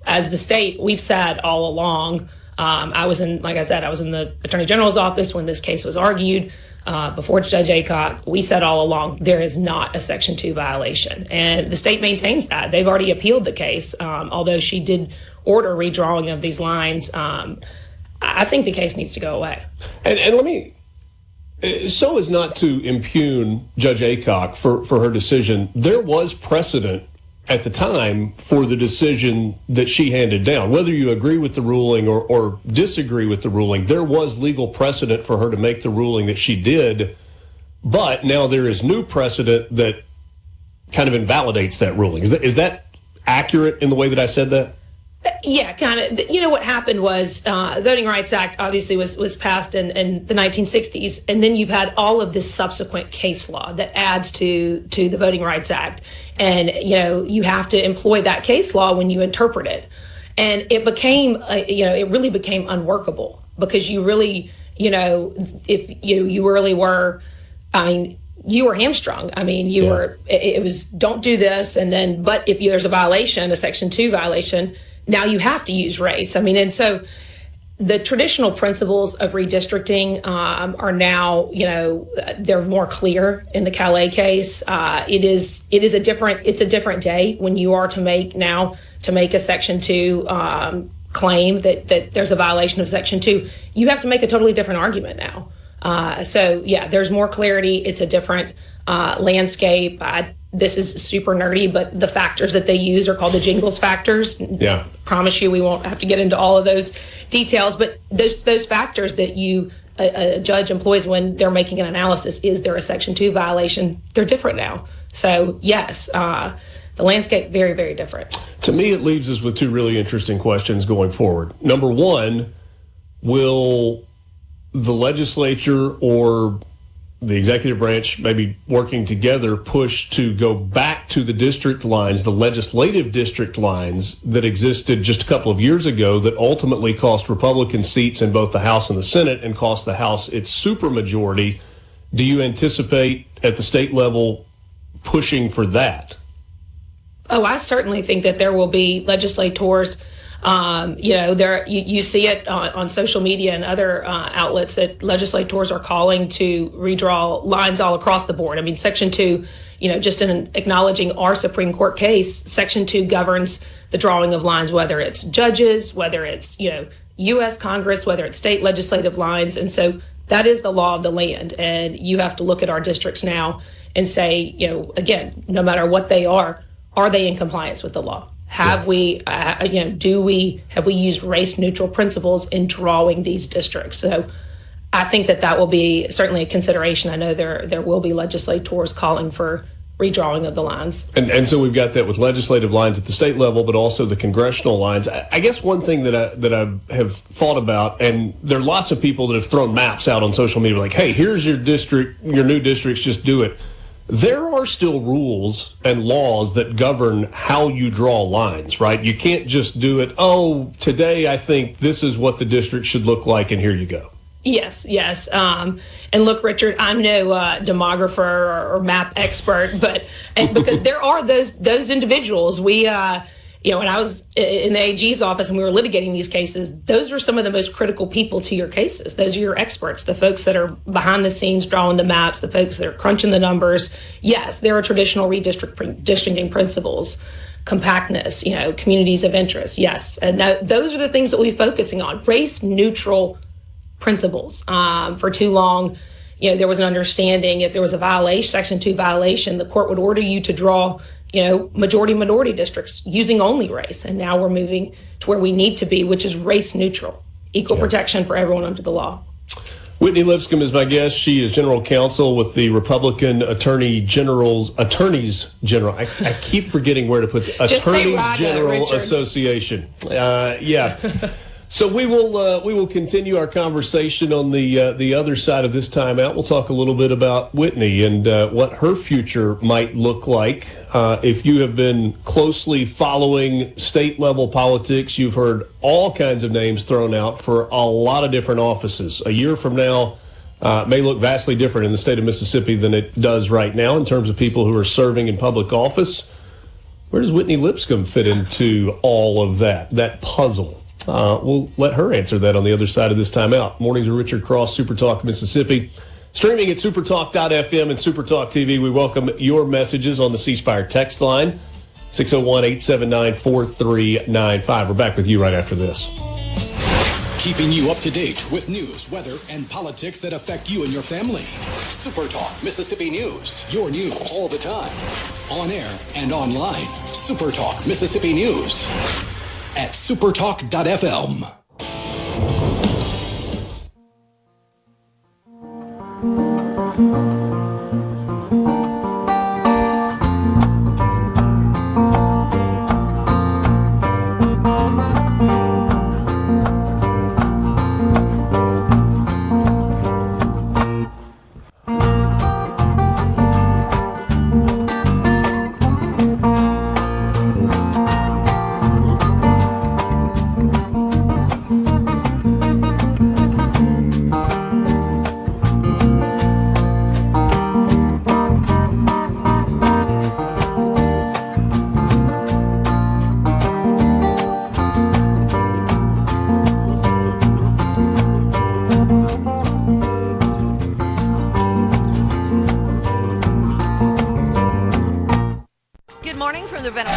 As the state, we've said all along, I was in the Attorney General's office when this case was argued before Judge Aycock. We said all along, there is not a Section 2 violation. And the state maintains that. They've already appealed the case, although she did order redrawing of these lines. I think the case needs to go away. And let me... So as not to impugn Judge Aycock for her decision, there was precedent at the time for the decision that she handed down. Whether you agree with the ruling or disagree with the ruling, there was legal precedent for her to make the ruling that she did. But now there is new precedent that kind of invalidates that ruling. Is that accurate in the way that I said that? Yeah, kind of. You know, what happened was the Voting Rights Act obviously was passed in the 1960s, and then you've had all of this subsequent case law that adds to the Voting Rights Act. And, you know, you have to employ that case law when you interpret it. And it became, it really became unworkable because you really, if you really were, you were hamstrung. It was don't do this. And then, but if there's a violation, a Section 2 violation, now you have to use race. And so the traditional principles of redistricting are now, they're more clear in the Calais case. It's a different day when you are to make a Section 2 claim that there's a violation of Section 2. You have to make a totally different argument now. There's more clarity. It's a different landscape. This is super nerdy, but the factors that they use are called the Jingles factors. Yeah. Promise you we won't have to get into all of those details, but those factors that a judge employs when they're making an analysis, is there a Section 2 violation? They're different now. So, yes, the landscape, very, very different. To me, it leaves us with two really interesting questions going forward. Number one, will the legislature or the executive branch, maybe working together, push to go back to the district lines, the legislative district lines that existed just a couple of years ago that ultimately cost Republican seats in both the House and the Senate and cost the House its supermajority? Do you anticipate at the state level pushing for that? Oh, I certainly think that there will be legislators. You see it on social media and other outlets that legislators are calling to redraw lines all across the board. I mean, Section 2, just in acknowledging our Supreme Court case, Section 2 governs the drawing of lines, whether it's judges, whether it's, U.S. Congress, whether it's state legislative lines. And so that is the law of the land. And you have to look at our districts now and say, again, no matter what they are they in compliance with the law? Have we used race neutral principles in drawing these districts? So I think that will be certainly a consideration. I know there will be legislators calling for redrawing of the lines. And so we've got that with legislative lines at the state level, but also the congressional lines. I guess one thing that I have thought about, and there are lots of people that have thrown maps out on social media like, hey, here's your district, your new districts, just do it. There are still rules and laws that govern how you draw lines, right? You can't just do it, today I think this is what the district should look like, and here you go. Yes. And look, Richard, I'm no demographer or map expert, because there are those individuals. When I was in the AG's office and we were litigating these cases, those are some of the most critical people to your cases. Those are your experts, the folks that are behind the scenes drawing the maps, the folks that are crunching the numbers. Yes, there are traditional redistricting principles, compactness, communities of interest. Yes, and those are the things that we're focusing on. Race neutral principles. For too long, there was an understanding if there was a violation, Section 2 violation, the court would order you to draw majority minority districts using only race. And now we're moving to where we need to be, which is race neutral, equal protection for everyone under the law. Whitney Lipscomb is my guest. She is general counsel with the Republican Attorneys General. I keep forgetting where to put the Attorneys General Association. So we will continue our conversation on the other side of this timeout. We'll talk a little bit about Whitney and what her future might look like. If you have been closely following state level politics, you've heard all kinds of names thrown out for a lot of different offices. A year from now may look vastly different in the state of Mississippi than it does right now in terms of people who are serving in public office. Where does Whitney Lipscomb fit into all of that puzzle? We'll let her answer that on the other side of this timeout. Mornings with Richard Cross, SuperTalk Mississipippi. Streaming at supertalk.fm and SuperTalk TV. We welcome your messages on the C Spire text line, 601-879-4395. We're back with you right after this. Keeping you up to date with news, weather, and politics that affect you and your family. SuperTalk Mississippi News. Your news all the time. On air and online. SuperTalk Mississippi News at supertalk.fm.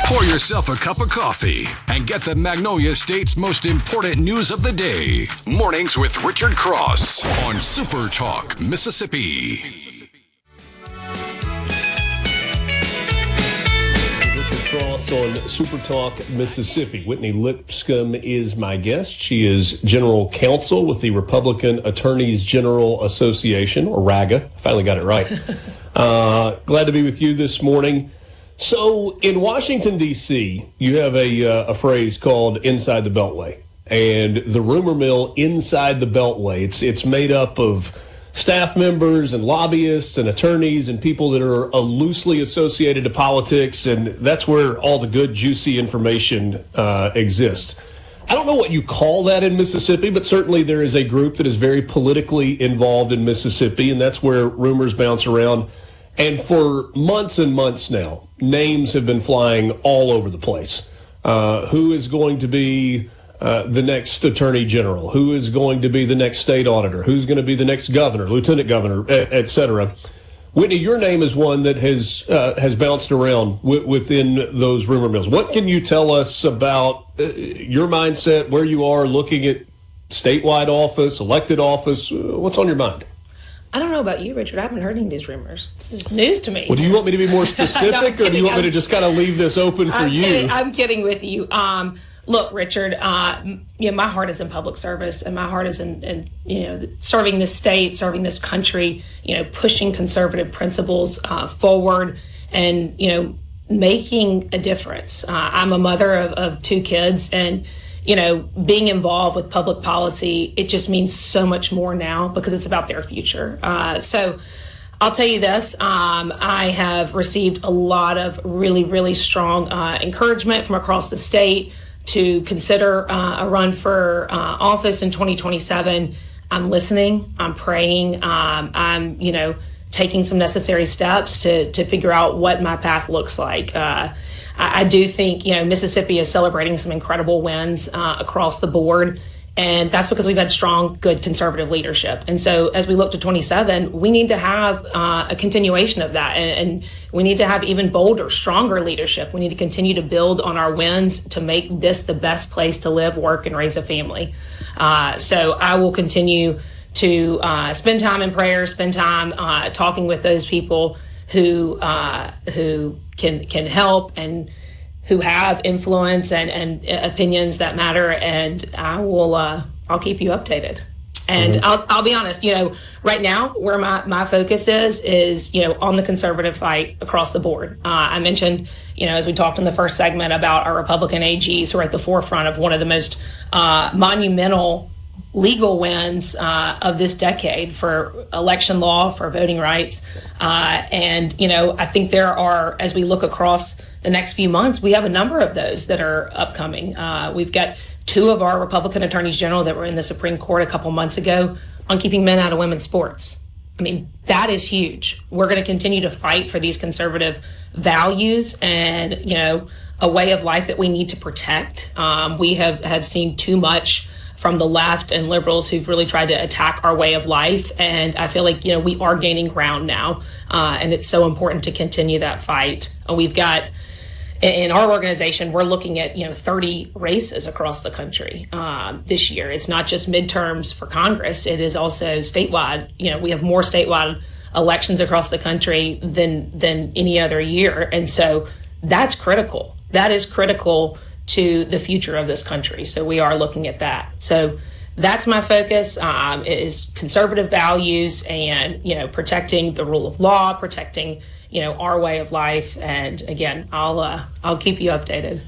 Pour yourself a cup of coffee and get the Magnolia State's most important news of the day. Mornings with Richard Cross on SuperTalk Mississippi. Richard Cross on SuperTalk Mississippi. Whitney Lipscomb is my guest. She is General Counsel with the Republican Attorneys General Association, or RAGA. Finally got it right. Glad to be with you this morning. So in Washington, D.C., you have a phrase called inside the Beltway. And the rumor mill inside the Beltway, it's made up of staff members and lobbyists and attorneys and people that are loosely associated to politics. And that's where all the good, juicy information exists. I don't know what you call that in Mississippi, but certainly there is a group that is very politically involved in Mississippi, and that's where rumors bounce around. And for months and months now, names have been flying all over the place. Who is going to be the next attorney general? Who is going to be the next state auditor? Who's going to be the next governor, lieutenant governor, et cetera? Whitney, your name is one that has bounced around within those rumor mills. What can you tell us about your mindset, where you are looking at statewide office, elected office? What's on your mind? I don't know about you, Richard. I haven't heard any of these rumors. This is news to me. Well, do you want me to be more specific, or do you want me to just kind of leave this open for you? I'm kidding with you. Look, Richard, my heart is in public service, and my heart is in serving this state, serving this country, pushing conservative principles forward, and making a difference. I'm a mother of two kids, and being involved with public policy, it just means so much more now because it's about their future. So I'll tell you this, I have received a lot of really, really strong encouragement from across the state to consider a run for office in 2027. I'm listening, I'm praying, I'm taking some necessary steps to figure out what my path looks like. I do think, Mississippi is celebrating some incredible wins across the board, and that's because we've had strong, good conservative leadership. And so as we look to 27, we need to have a continuation of that, and we need to have even bolder, stronger leadership. We need to continue to build on our wins to make this the best place to live, work, and raise a family. So I will continue to spend time in prayer, spend time talking with those people who can help and who have influence and opinions that matter, and I'll keep you updated. And I'll be honest, right now where my focus is on the conservative fight across the board. I mentioned, as we talked in the first segment about our Republican AGs who are at the forefront of one of the most monumental legal wins of this decade for election law, for voting rights. And I think there are, as we look across the next few months, we have a number of those that are upcoming. We've got two of our Republican attorneys general that were in the Supreme Court a couple months ago on keeping men out of women's sports. I mean, that is huge. We're going to continue to fight for these conservative values and, a way of life that we need to protect. We have seen too much from the left and liberals who've really tried to attack our way of life. And I feel like, we are gaining ground now. And it's so important to continue that fight. We've got, in our organization, we're looking at, 30 races across the country this year. It's not just midterms for Congress. It is also statewide. We have more statewide elections across the country than any other year. And so that's critical. that is critical to the future of this country. So we are looking at that. So that's my focus, is conservative values and, protecting the rule of law, protecting, our way of life. And again, I'll keep you updated.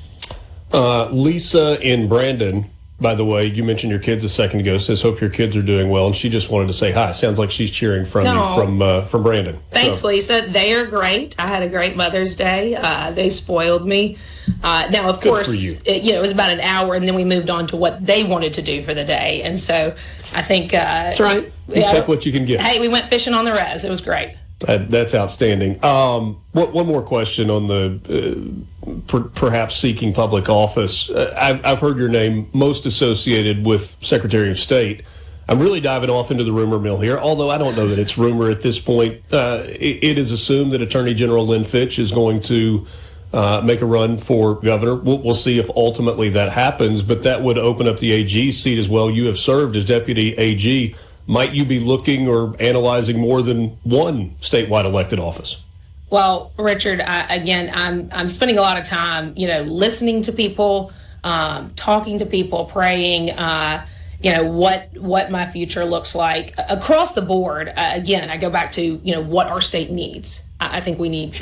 Lisa in Brandon, by the way, you mentioned your kids a second ago, says, hope your kids are doing well. And she just wanted to say hi. Sounds like she's cheering from you from Brandon. Thanks, Lisa. They are great. I had a great Mother's Day. They spoiled me. Now, of course, it was about an hour, and then we moved on to what they wanted to do for the day. And so I think... that's right. You take what you can get. Hey, we went fishing on the res. It was great. That's outstanding. One more question on the perhaps seeking public office. I've heard your name most associated with Secretary of State. I'm really diving off into the rumor mill here, although I don't know that it's rumor at this point. It is assumed that Attorney General Lynn Fitch is going to make a run for governor. We'll see if ultimately that happens, but that would open up the AG seat as well. You have served as Deputy AG. Might you be looking or analyzing more than one statewide elected office? Well, Richard, I'm spending a lot of time, listening to people, talking to people, praying, what my future looks like across the board. Again, I go back to, what our state needs. I think we need,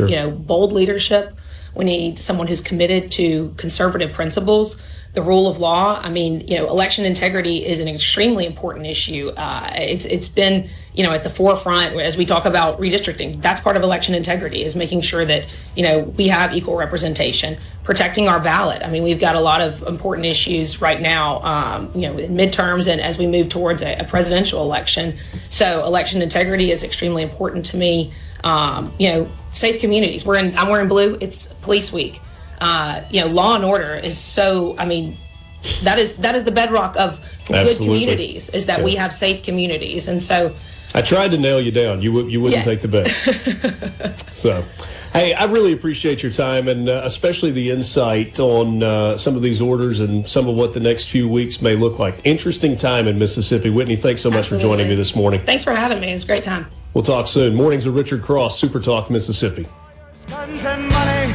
bold leadership. We need someone who's committed to conservative principles, the rule of law. I mean, election integrity is an extremely important issue. It's been, at the forefront as we talk about redistricting. That's part of election integrity, is making sure that, we have equal representation, protecting our ballot. I mean, we've got a lot of important issues right now, in midterms and as we move towards a presidential election. So election integrity is extremely important to me. Safe communities. I'm wearing blue. It's police week. Law and order is so, that is the bedrock of good communities, is that we have safe communities. And so I tried to nail you down. You wouldn't take the bet. So, hey, I really appreciate your time, and especially the insight on some of these orders and some of what the next few weeks may look like. Interesting time in Mississippi. Whitney, thanks so much for joining me this morning. Thanks for having me. It was a great time. We'll talk soon. Mornings with Richard Cross, Super Talk Mississippi. Guns and money.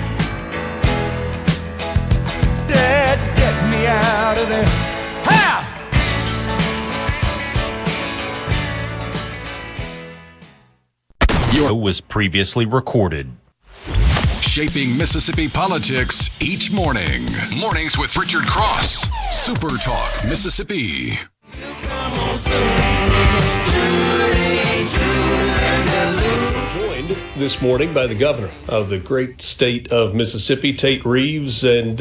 Dad, get me out of this. Ha! Was previously recorded. Shaping Mississippi politics each morning. Mornings with Richard Cross. Super Talk Mississippi. Joined this morning by the governor of the great state of Mississippi, Tate Reeves, and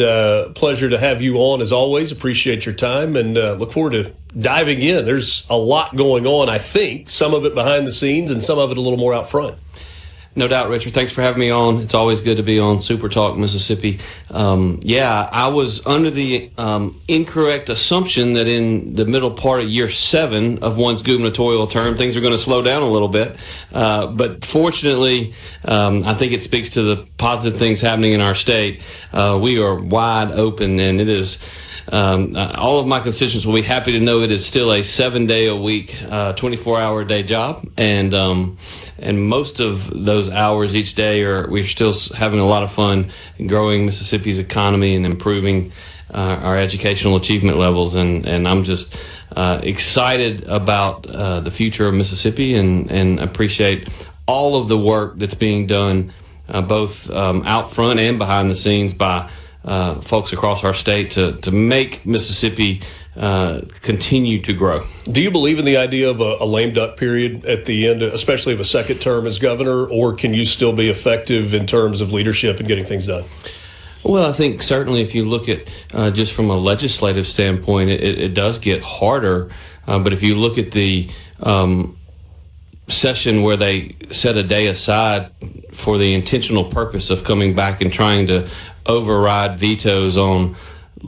pleasure to have you on as always. Appreciate your time and look forward to diving in. There's a lot going on, I think, some of it behind the scenes and some of it a little more out front. No doubt, Richard. Thanks for having me on. It's always good to be on Super Talk Mississippi. I was under the incorrect assumption that in the middle part of year 7 of one's gubernatorial term, things are going to slow down a little bit. But fortunately, I think it speaks to the positive things happening in our state. We are wide open, and it is... all of my constituents will be happy to know it is still a 7-day-a-week, 24-hour-a-day job, and most of those hours each day we're still having a lot of fun growing Mississippi's economy and improving our educational achievement levels, and I'm just excited about the future of Mississippi and appreciate all of the work that's being done both out front and behind the scenes by folks across our state to make Mississippi continue to grow. Do you believe in the idea of a lame duck period at the end, especially of a second term as governor, or can you still be effective in terms of leadership and getting things done? Well, I think certainly if you look at just from a legislative standpoint, it does get harder. But if you look at the session where they set a day aside for the intentional purpose of coming back and trying to override vetoes on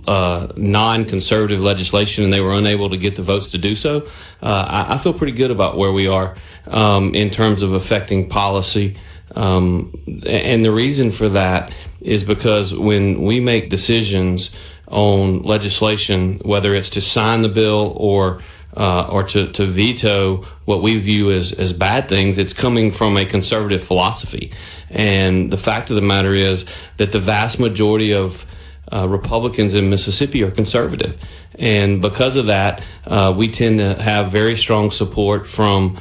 non-conservative legislation, and they were unable to get the votes to do so, I feel pretty good about where we are in terms of affecting policy. And the reason for that is because when we make decisions on legislation, whether it's to sign the bill or or to veto what we view as bad things. It's coming from a conservative philosophy. And the fact of the matter is that the vast majority of Republicans in Mississippi are conservative. And because of that, we tend to have very strong support from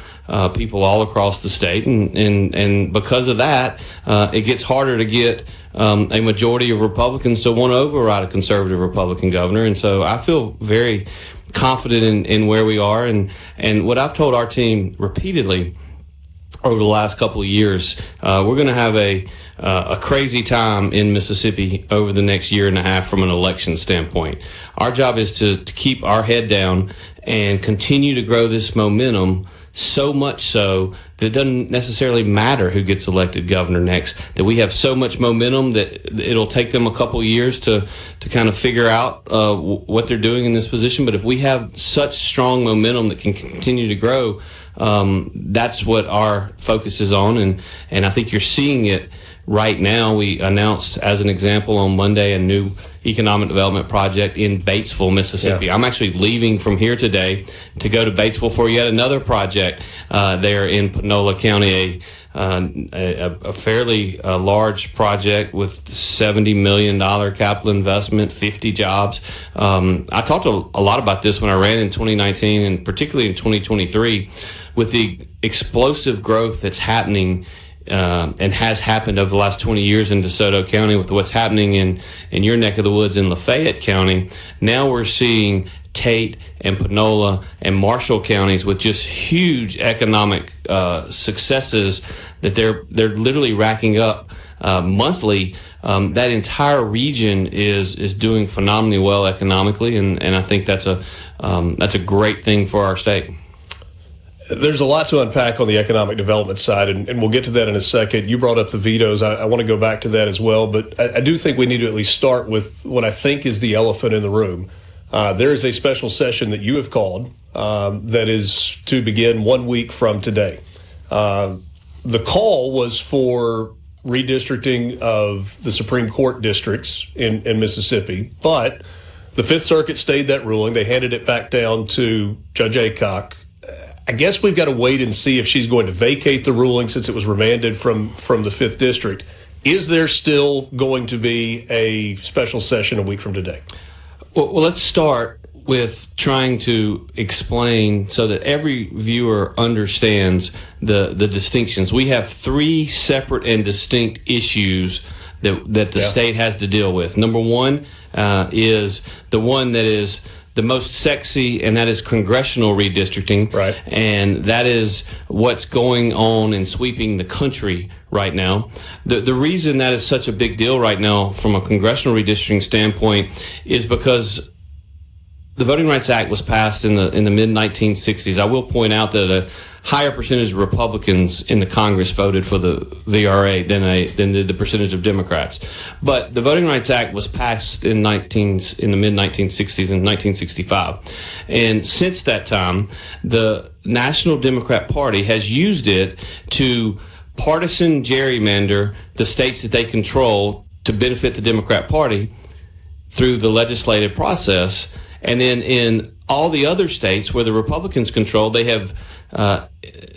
people all across the state. And because of that, it gets harder to get a majority of Republicans to want to override a conservative Republican governor. And so I feel very confident in where we are. And what I've told our team repeatedly over the last couple of years, we're going to have a crazy time in Mississippi over the next year and a half from an election standpoint. Our job is to keep our head down and continue to grow this momentum, so much so that it doesn't necessarily matter who gets elected governor next, that we have so much momentum that it'll take them a couple of years to kind of figure out what they're doing in this position. But if we have such strong momentum that can continue to grow, that's what our focus is on. And I think you're seeing it right now. We announced, as an example, on Monday, a new economic development project in Batesville, Mississippi. Yeah. I'm actually leaving from here today to go to Batesville for yet another project there in Panola County, a fairly large project with $70 million capital investment, 50 jobs. I talked a lot about this when I ran in 2019 and particularly in 2023 with the explosive growth that's happening and has happened over the last 20 years in DeSoto County, with what's happening in your neck of the woods in Lafayette County. Now we're seeing Tate and Panola and Marshall counties with just huge economic successes that they're literally racking up monthly. That entire region is doing phenomenally well economically, and I think that's a great thing for our state. There's a lot to unpack on the economic development side, and we'll get to that in a second. You brought up the vetoes. I want to go back to that as well, but I do think we need to at least start with what I think is the elephant in the room. There is a special session that you have called that is to begin 1 week from today. The call was for redistricting of the Supreme Court districts in Mississippi, but the Fifth Circuit stayed that ruling. They handed it back down to Judge Aycock. I guess we've got to wait and see if she's going to vacate the ruling since it was remanded from the 5th District. Is there still going to be a special session a week from today? Well, let's start with trying to explain so that every viewer understands the distinctions. We have 3 separate and distinct issues that the state has to deal with. Number one is the one that is the most sexy, and that is congressional redistricting. Right. And that is what's going on and sweeping the country right now. The reason that is such a big deal right now from a congressional redistricting standpoint is because the Voting Rights Act was passed in the mid-1960s. I will point out that a higher percentage of Republicans in the Congress voted for the VRA than the percentage of Democrats. But the Voting Rights Act was passed in the mid-1960s, in 1965. And since that time, the National Democrat Party has used it to partisan gerrymander the states that they control to benefit the Democrat Party through the legislative process. And then in all the other states where the Republicans control, they have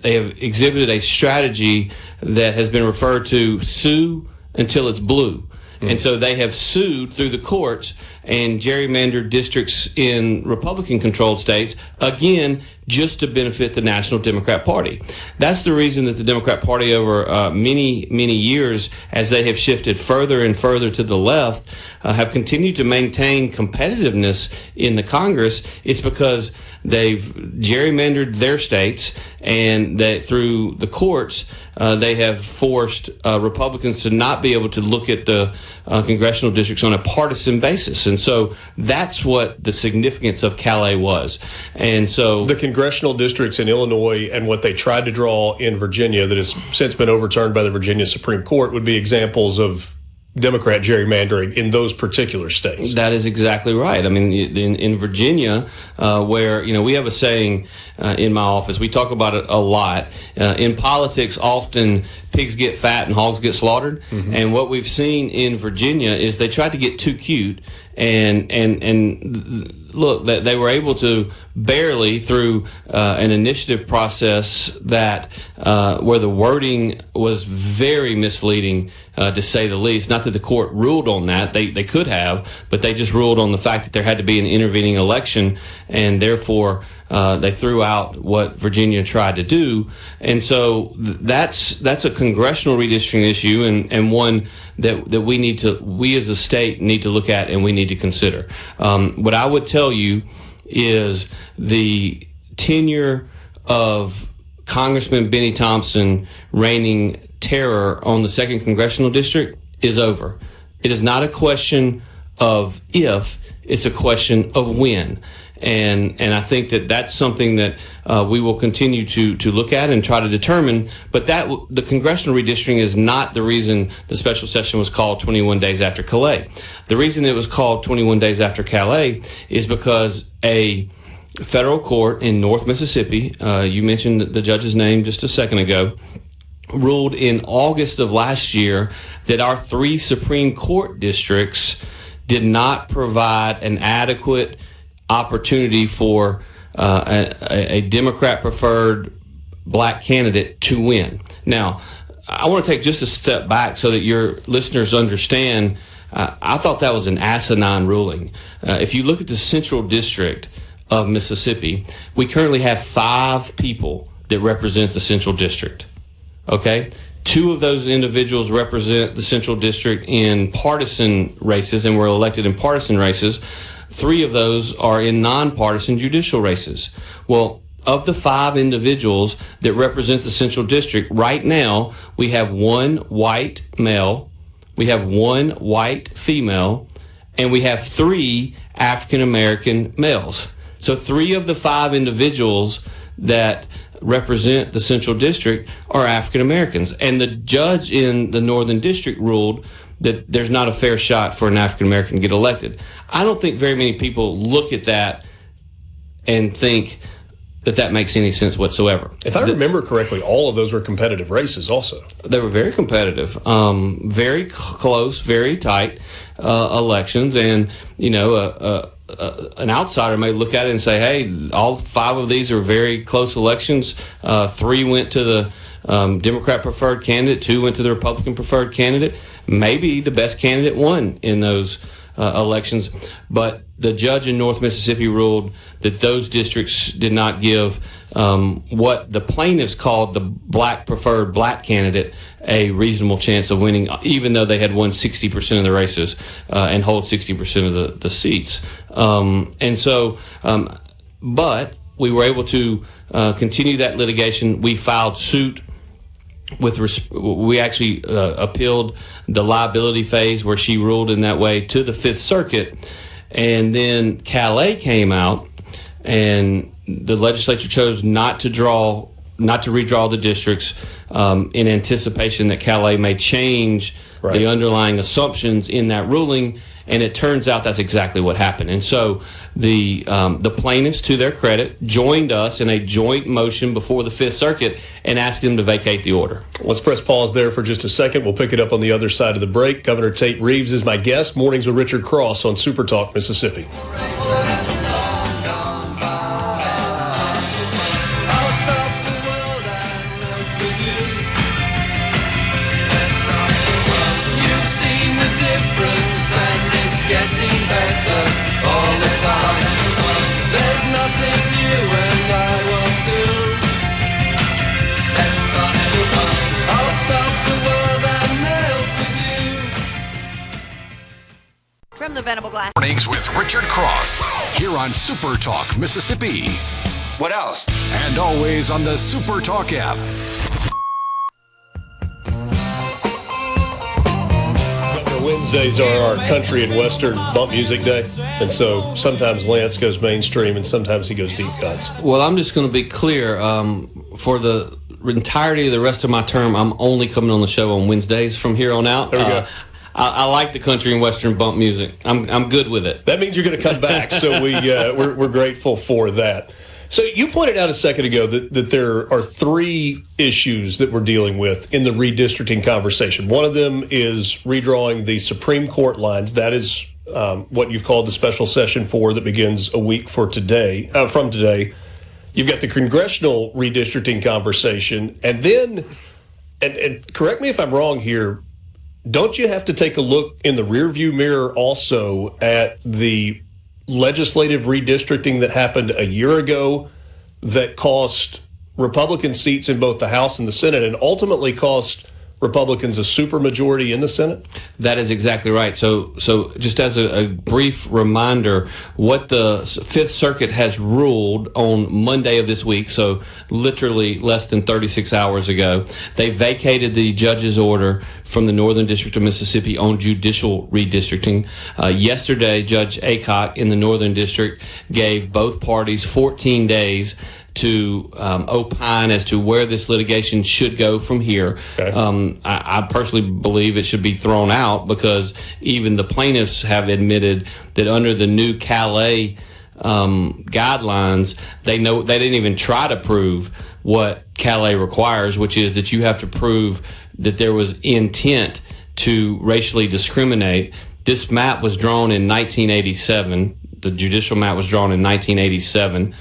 exhibited a strategy that has been referred to sue until it's blue. And so they have sued through the courts and gerrymandered districts in Republican-controlled states, again, just to benefit the National Democrat Party. That's the reason that the Democrat Party over many, many years, as they have shifted further and further to the left, have continued to maintain competitiveness in the Congress. It's because they've gerrymandered their states, and that through the courts, they have forced Republicans to not be able to look at the congressional districts on a partisan basis. And so that's what the significance of Calais was. And so the congressional districts in Illinois and what they tried to draw in Virginia that has since been overturned by the Virginia Supreme Court would be examples of Democrat gerrymandering in those particular states. That is exactly right. I mean, in Virginia, where, we have a saying in my office, we talk about it a lot. In politics, often pigs get fat and hogs get slaughtered. Mm-hmm. And what we've seen in Virginia is they tried to get too cute and look, that they were able to barely through an initiative process that where the wording was very misleading, to say the least. Not that the court ruled on that; they could have, but they just ruled on the fact that there had to be an intervening election, and therefore they threw out what Virginia tried to do. And so that's a congressional redistricting issue, and one that we as a state need to look at and we need to consider. What I would tell you is the tenure of Congressman Benny Thompson reigning terror on the 2nd Congressional District is over. It is not a question of if, it's a question of when. And I think that that's something that we will continue to look at and try to determine. But the congressional redistricting is not the reason the special session was called 21 days after Calais. The reason it was called 21 days after Calais is because a federal court in North Mississippi, you mentioned the judge's name just a second ago, ruled in August of last year that our 3 Supreme Court districts did not provide an adequate opportunity for a Democrat-preferred black candidate to win. Now, I want to take just a step back so that your listeners understand. I thought that was an asinine ruling. If you look at the Central District of Mississippi, we currently have 5 people that represent the Central District. Okay? 2 of those individuals represent the Central District in partisan races and were elected in partisan races. 3 of those are in nonpartisan judicial races. Well, of the 5 individuals that represent the Central District, right now we have 1 white male, we have 1 white female, and we have 3 African American males. So 3 of the 5 individuals that represent the Central District are African Americans. And the judge in the Northern District ruled that there's not a fair shot for an African American to get elected. I don't think very many people look at that and think that makes any sense whatsoever. If I remember correctly, all of those were competitive races also. They were very competitive, very close, very tight elections. And, an outsider may look at it and say, hey, all 5 of these are very close elections. 3 went to the Democrat preferred candidate, 2 went to the Republican preferred candidate. Maybe the best candidate won in those elections, but the judge in North Mississippi ruled that those districts did not give what the plaintiffs called the black preferred black candidate a reasonable chance of winning, even though they had won 60% of the races and hold 60% of the seats. But we were able to continue that litigation. We filed suit. We actually appealed the liability phase where she ruled in that way to the 5th Circuit. And then Calais came out, and the legislature chose not to redraw the districts in anticipation that Calais may change the underlying assumptions in that ruling. And it turns out that's exactly what happened. And so the plaintiffs, to their credit, joined us in a joint motion before the 5th Circuit and asked them to vacate the order. Let's press pause there for just a second. We'll pick it up on the other side of the break. Governor Tate Reeves is my guest. Mornings with Richard Cross on SuperTalk Mississippi. Getting better all the time. There's nothing you and I won't do. Let's stop the world. I'll stop the world and melt with you. From the Venable Glass. Mornings with Richard Cross here on SuperTalk Mississippi. What else? And always on the SuperTalk app. Wednesdays are our country and western bump music day, and so sometimes Lance goes mainstream and sometimes he goes deep cuts. Well, I'm just going to be clear. For the entirety of the rest of my term, I'm only coming on the show on Wednesdays from here on out. There we go. I like the country and western bump music. I'm good with it. That means you're going to come back, so we're grateful for that. So you pointed out a second ago that there are 3 issues that we're dealing with in the redistricting conversation. One of them is redrawing the Supreme Court lines. That is what you've called the special session 4 that begins a week from today. You've got the congressional redistricting conversation, and then, and correct me if I'm wrong here, don't you have to take a look in the rearview mirror also at the legislative redistricting that happened a year ago that cost Republican seats in both the House and the Senate and ultimately cost Republicans a supermajority in the Senate? That is exactly right. So just as a brief reminder, what the Fifth Circuit has ruled on Monday of this week, so literally less than 36 hours ago, they vacated the judge's order from the Northern District of Mississippi on judicial redistricting. Yesterday, Judge Aycock in the Northern District gave both parties 14 days to opine as to where this litigation should go from here. Okay. I personally believe it should be thrown out because even the plaintiffs have admitted that under the new Calais guidelines, they didn't even try to prove what Calais requires, which is that you have to prove that there was intent to racially discriminate. This map was drawn in 1987. The judicial map was drawn in 1987.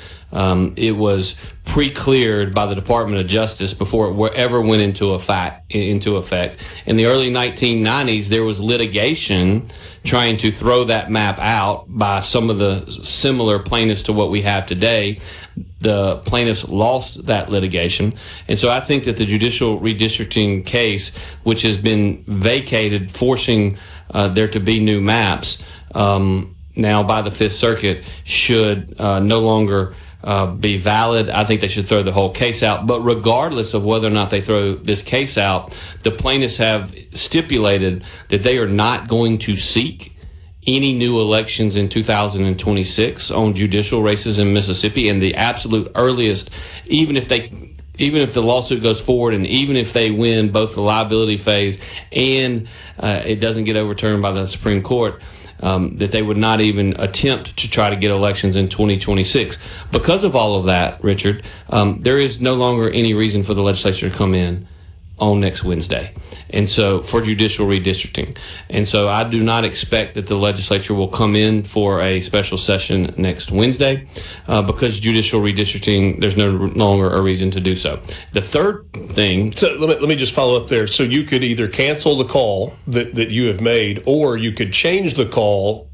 It was pre-cleared by the Department of Justice before it ever went into effect. In the early 1990s, there was litigation trying to throw that map out by some of the similar plaintiffs to what we have today. The plaintiffs lost that litigation. And so I think that the judicial redistricting case, which has been vacated, forcing there to be new maps, now by the Fifth Circuit, should no longer be valid. I think they should throw the whole case out. But regardless of whether or not they throw this case out, the plaintiffs have stipulated that they are not going to seek any new elections in 2026 on judicial races in Mississippi. And the absolute earliest, even if the lawsuit goes forward and even if they win both the liability phase and it doesn't get overturned by the Supreme Court, that they would not even attempt to try to get elections in 2026. Because of all of that, Richard, there is no longer any reason for the legislature to come in on next Wednesday, and so for judicial redistricting. And so I do not expect that the legislature will come in for a special session next Wednesday because judicial redistricting, there's no longer a reason to do so. The third thing... So let me just follow up there. So you could either cancel the call that you have made, or you could change the call,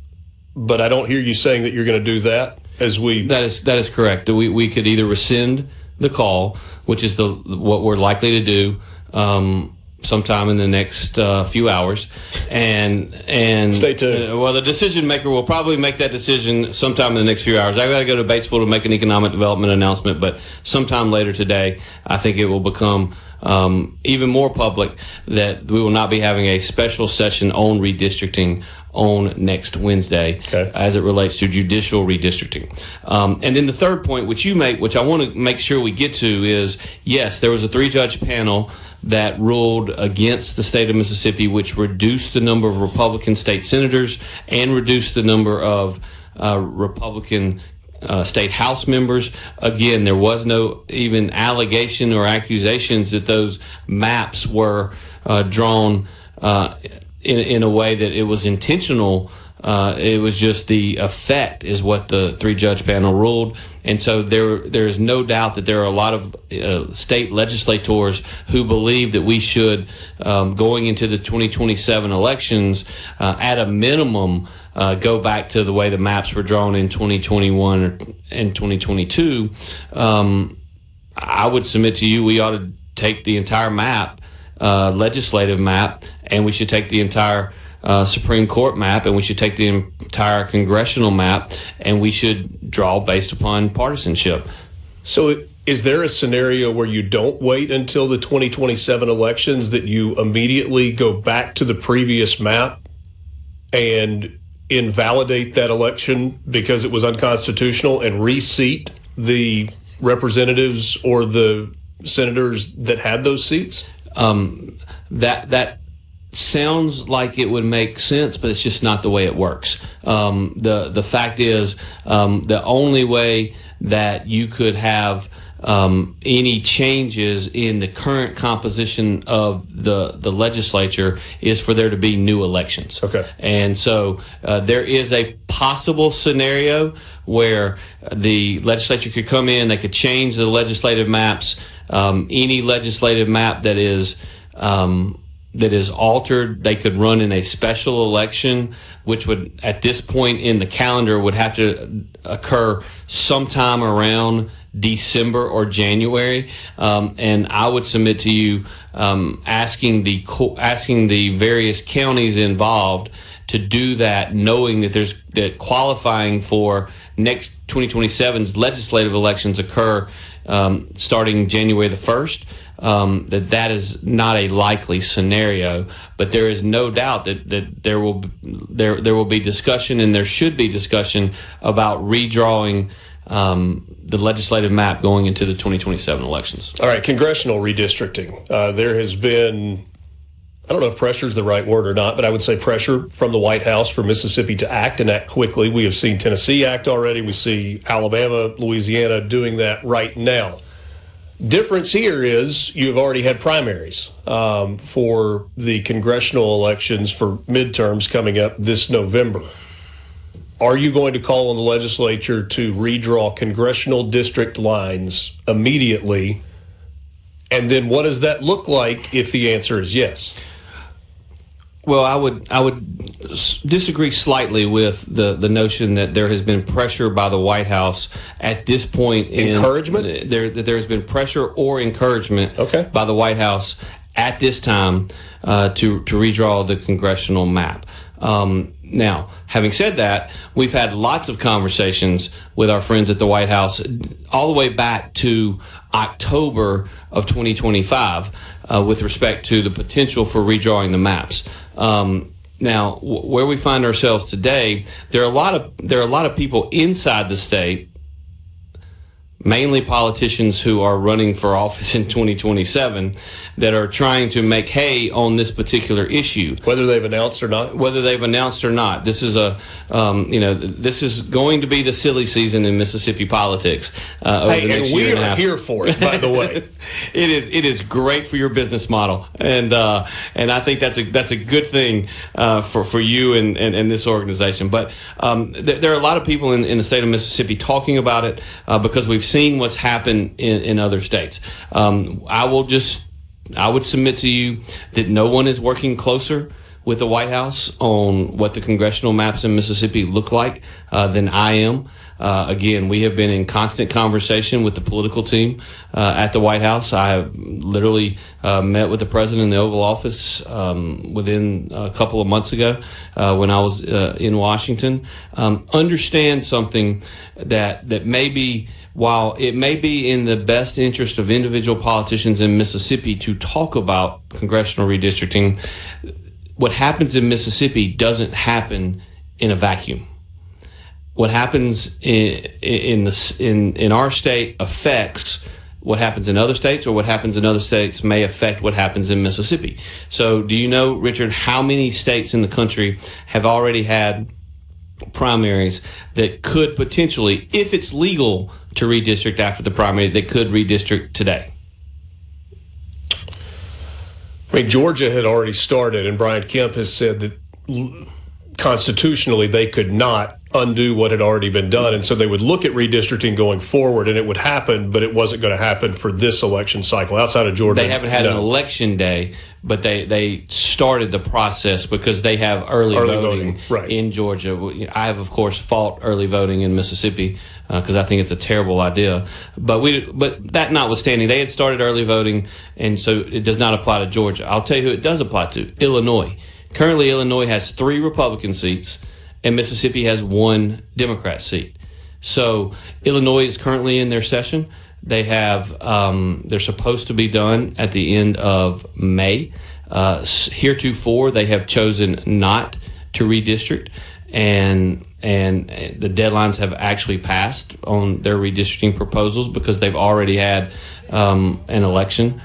but I don't hear you saying that you're going to do that as we... That is correct. We could either rescind the call, which is what we're likely to do, sometime in the next few hours, and stay tuned. Well, the decision maker will probably make that decision sometime in the next few hours. I got to go to Batesville to make an economic development announcement, but sometime later today, I think it will become even more public that we will not be having a special session on redistricting on next Wednesday, as it relates to judicial redistricting. And then the third point, which you make, which I want to make sure we get to, is yes, there was a 3-judge panel that ruled against the state of Mississippi, which reduced the number of Republican state senators and reduced the number of Republican state House members. Again, there was no even allegation or accusations that those maps were drawn in a way that it was intentional. It was just the effect is what the 3-judge panel ruled. And so there is no doubt that there are a lot of state legislators who believe that we should, going into the 2027 elections, at a minimum, go back to the way the maps were drawn in 2021 and 2022. I would submit to you we ought to take the entire map, legislative map, and we should take the entire Supreme Court map, and we should take the entire congressional map, and we should draw based upon partisanship. So is there a scenario where you don't wait until the 2027 elections, that you immediately go back to the previous map and invalidate that election because it was unconstitutional and reseat the representatives or the senators that had those seats? That sounds like it would make sense, but it's just not the way it works. The fact is, the only way that you could have any changes in the current composition of the legislature is for there to be new elections. Okay. And so there is a possible scenario where the legislature could come in, they could change the legislative maps. Any legislative map that is altered, they could run in a special election, which would, at this point in the calendar, would have to occur sometime around December or January. And I would submit to you, asking the various counties involved to do that, knowing that qualifying for next 2027's legislative elections occur starting January the 1st. That is not a likely scenario, but there is no doubt that there will be discussion, and there should be discussion about redrawing the legislative map going into the 2027 elections. All right, congressional redistricting. There has been, I don't know if pressure is the right word or not, but I would say pressure from the White House for Mississippi to act and act quickly. We have seen Tennessee act already. We see Alabama, Louisiana doing that right now. Difference here is you've already had primaries for the congressional elections for midterms coming up this November. Are you going to call on the legislature to redraw congressional district lines immediately? And then what does that look like if the answer is yes? Well, I would disagree slightly with the notion that there has been pressure by the White House at this point. Encouragement? There has been pressure or encouragement by the White House at this time to redraw the congressional map. Now, having said that, we've had lots of conversations with our friends at the White House all the way back to October of 2025 with respect to the potential for redrawing the maps. Now, where we find ourselves today, there are a lot of people inside the state, mainly politicians who are running for office in 2027, that are trying to make hay on this particular issue, whether they've announced or not. This is this is going to be the silly season in Mississippi politics. Over the next and we year and a are half. here for it, by the way. It is great for your business model, and I think that's a good thing for you and this organization. But there are a lot of people in the state of Mississippi talking about it because we've seen what's happened in other states. I would submit to you that no one is working closer with the White House on what the congressional maps in Mississippi look like than I am. Again, we have been in constant conversation with the political team at the White House. I have literally met with the president in the Oval Office within a couple of months ago when I was in Washington. Understand something that maybe, while it may be in the best interest of individual politicians in Mississippi to talk about congressional redistricting, what happens in Mississippi doesn't happen in a vacuum. What happens in our state affects what happens in other states, or what happens in other states may affect what happens in Mississippi. So do you know, Richard, how many states in the country have already had primaries that could potentially, if it's legal to redistrict after the primary, they could redistrict today? I mean, Georgia had already started, and Brian Kemp has said that constitutionally they could not undo what had already been done, and so they would look at redistricting going forward, and it would happen, but it wasn't going to happen for this election cycle outside of Georgia. They haven't had an election day, but they started the process because they have early voting right. in Georgia. I have, of course, fought early voting in Mississippi because I think it's a terrible idea. But that notwithstanding, they had started early voting, and so it does not apply to Georgia. I'll tell you who it does apply to: Illinois. Currently, Illinois has 3 Republican seats, and Mississippi has 1 Democrat seat. So Illinois is currently in their session. They have they're supposed to be done at the end of May. Heretofore, they have chosen not to redistrict, and the deadlines have actually passed on their redistricting proposals because they've already had an election.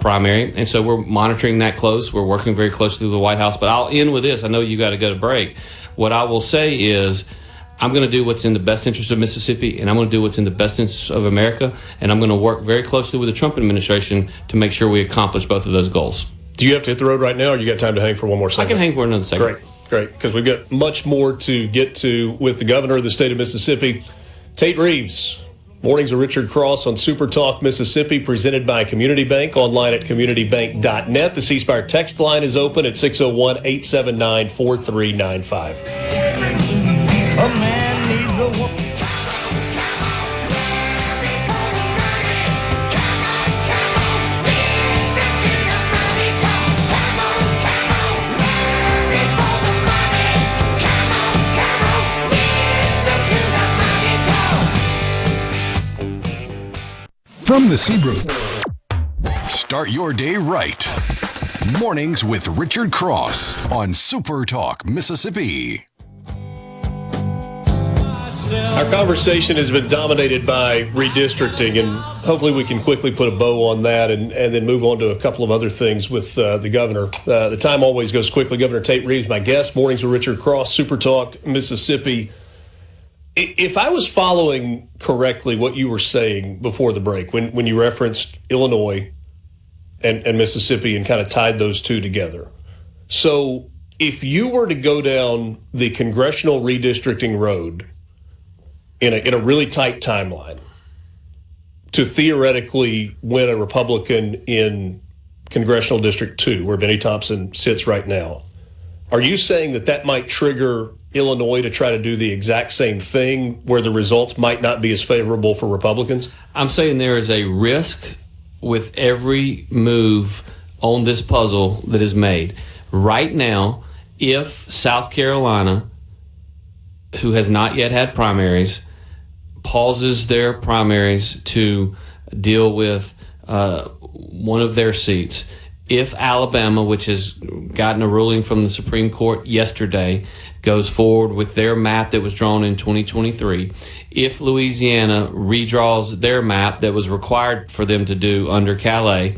primary. And so we're monitoring that close. We're working very closely with the White House. But I'll end with this. I know you got to go to break. What I will say is I'm going to do what's in the best interest of Mississippi, and I'm going to do what's in the best interest of America, and I'm going to work very closely with the Trump administration to make sure we accomplish both of those goals. Do you have to hit the road right now, or you got time to hang for one more second? I can hang for another second. Great, because we've got much more to get to with the governor of the state of Mississippi, Tate Reeves. Mornings with Richard Cross on SuperTalk Mississippi, presented by Community Bank, online at communitybank.net. The C Spire text line is open at 601-879-4395. A man needs a woman. From the Seabrook. Start your day right. Mornings with Richard Cross on SuperTalk Mississippi. Our conversation has been dominated by redistricting, and hopefully we can quickly put a bow on that and then move on to a couple of other things with the governor. The time always goes quickly. Governor Tate Reeves, my guest. Mornings with Richard Cross, SuperTalk Mississippi. If I was following correctly what you were saying before the break, when you referenced Illinois and Mississippi and kind of tied those two together. So if you were to go down the congressional redistricting road in a really tight timeline to theoretically win a Republican in Congressional District 2, where Benny Thompson sits right now, are you saying that might trigger Illinois to try to do the exact same thing where the results might not be as favorable for Republicans? I'm saying there is a risk with every move on this puzzle that is made. Right now, if South Carolina, who has not yet had primaries, pauses their primaries to deal with one of their seats, if Alabama, which has gotten a ruling from the Supreme Court yesterday, goes forward with their map that was drawn in 2023, if Louisiana redraws their map that was required for them to do under Calais,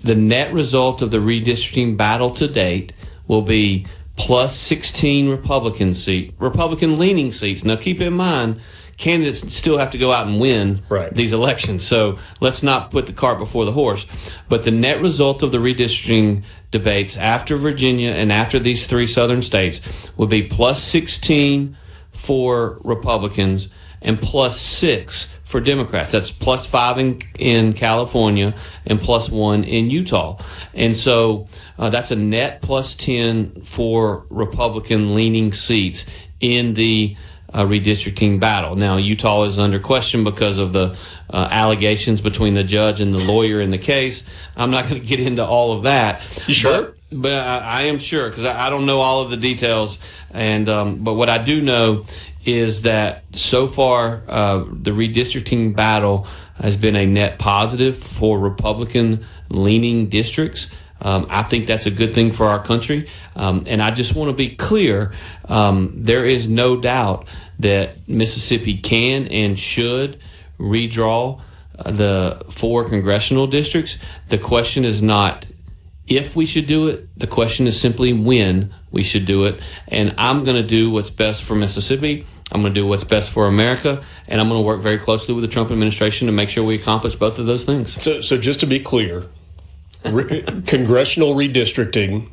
the net result of the redistricting battle to date will be plus 16 Republican-leaning seats. Now, keep in mind, candidates still have to go out and win these elections. So let's not put the cart before the horse. But the net result of the redistricting debates after Virginia and after these three southern states would be plus 16 for Republicans and plus 6 for Democrats. That's plus 5 in California and plus 1 in Utah. And so that's a net plus 10 for Republican-leaning seats in the redistricting battle. Now, Utah is under question because of the allegations between the judge and the lawyer in the case. I'm not going to get into all of that. You sure? But I am sure, because I don't know all of the details. And but what I do know is that so far the redistricting battle has been a net positive for Republican-leaning districts. I think that's a good thing for our country. And I just want to be clear, there is no doubt that Mississippi can and should redraw the 4 congressional districts. The question is not if we should do it. The question is simply when we should do it. And I'm going to do what's best for Mississippi. I'm going to do what's best for America. And I'm going to work very closely with the Trump administration to make sure we accomplish both of those things. So just to be clear, congressional redistricting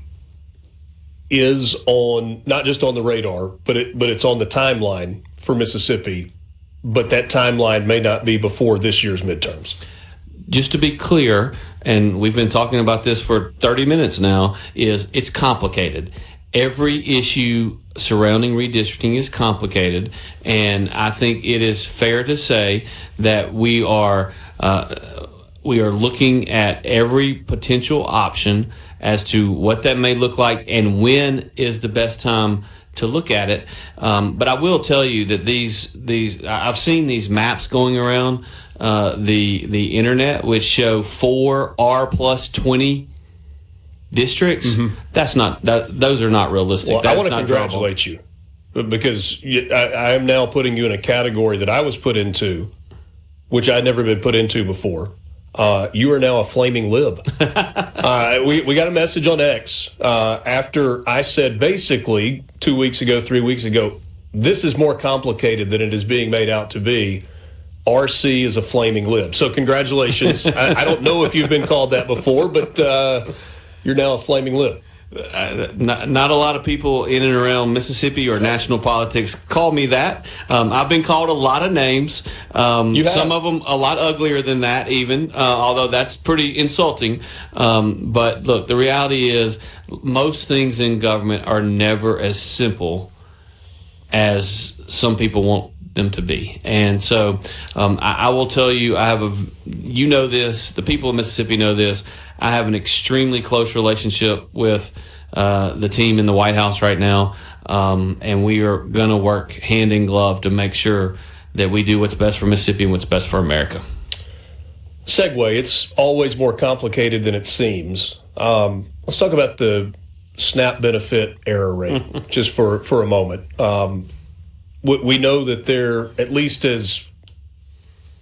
is on, not just on the radar, but it's on the timeline for Mississippi, but that timeline may not be before this year's midterms. Just to be clear, and we've been talking about this for 30 minutes now, is it's complicated. Every issue surrounding redistricting is complicated, and I think it is fair to say that we are looking at every potential option as to what that may look like and when is the best time to look at it. But I will tell you that these I've seen these maps going around the internet which show 4 R plus 20 districts. Mm-hmm. Those are not realistic. Well, I want to congratulate you, because I am now putting you in a category that I was put into, which I'd never been put into before. you are now a flaming lib. We got a message on X after I said basically 3 weeks ago, this is more complicated than it is being made out to be. RC is a flaming lib. So congratulations. I don't know if you've been called that before, but you're now a flaming lib. Not a lot of people in and around Mississippi or national politics call me that. I've been called a lot of names. Some of them a lot uglier than that even, although that's pretty insulting. But look, the reality is most things in government are never as simple as some people want them to be. And so I will tell you, the people of Mississippi know this, I have an extremely close relationship with the team in the White House right now, and we are going to work hand in glove to make sure that we do what's best for Mississippi and what's best for America. Segue, it's always more complicated than it seems. Let's talk about the SNAP benefit error rate just for a moment. We know that there, at least as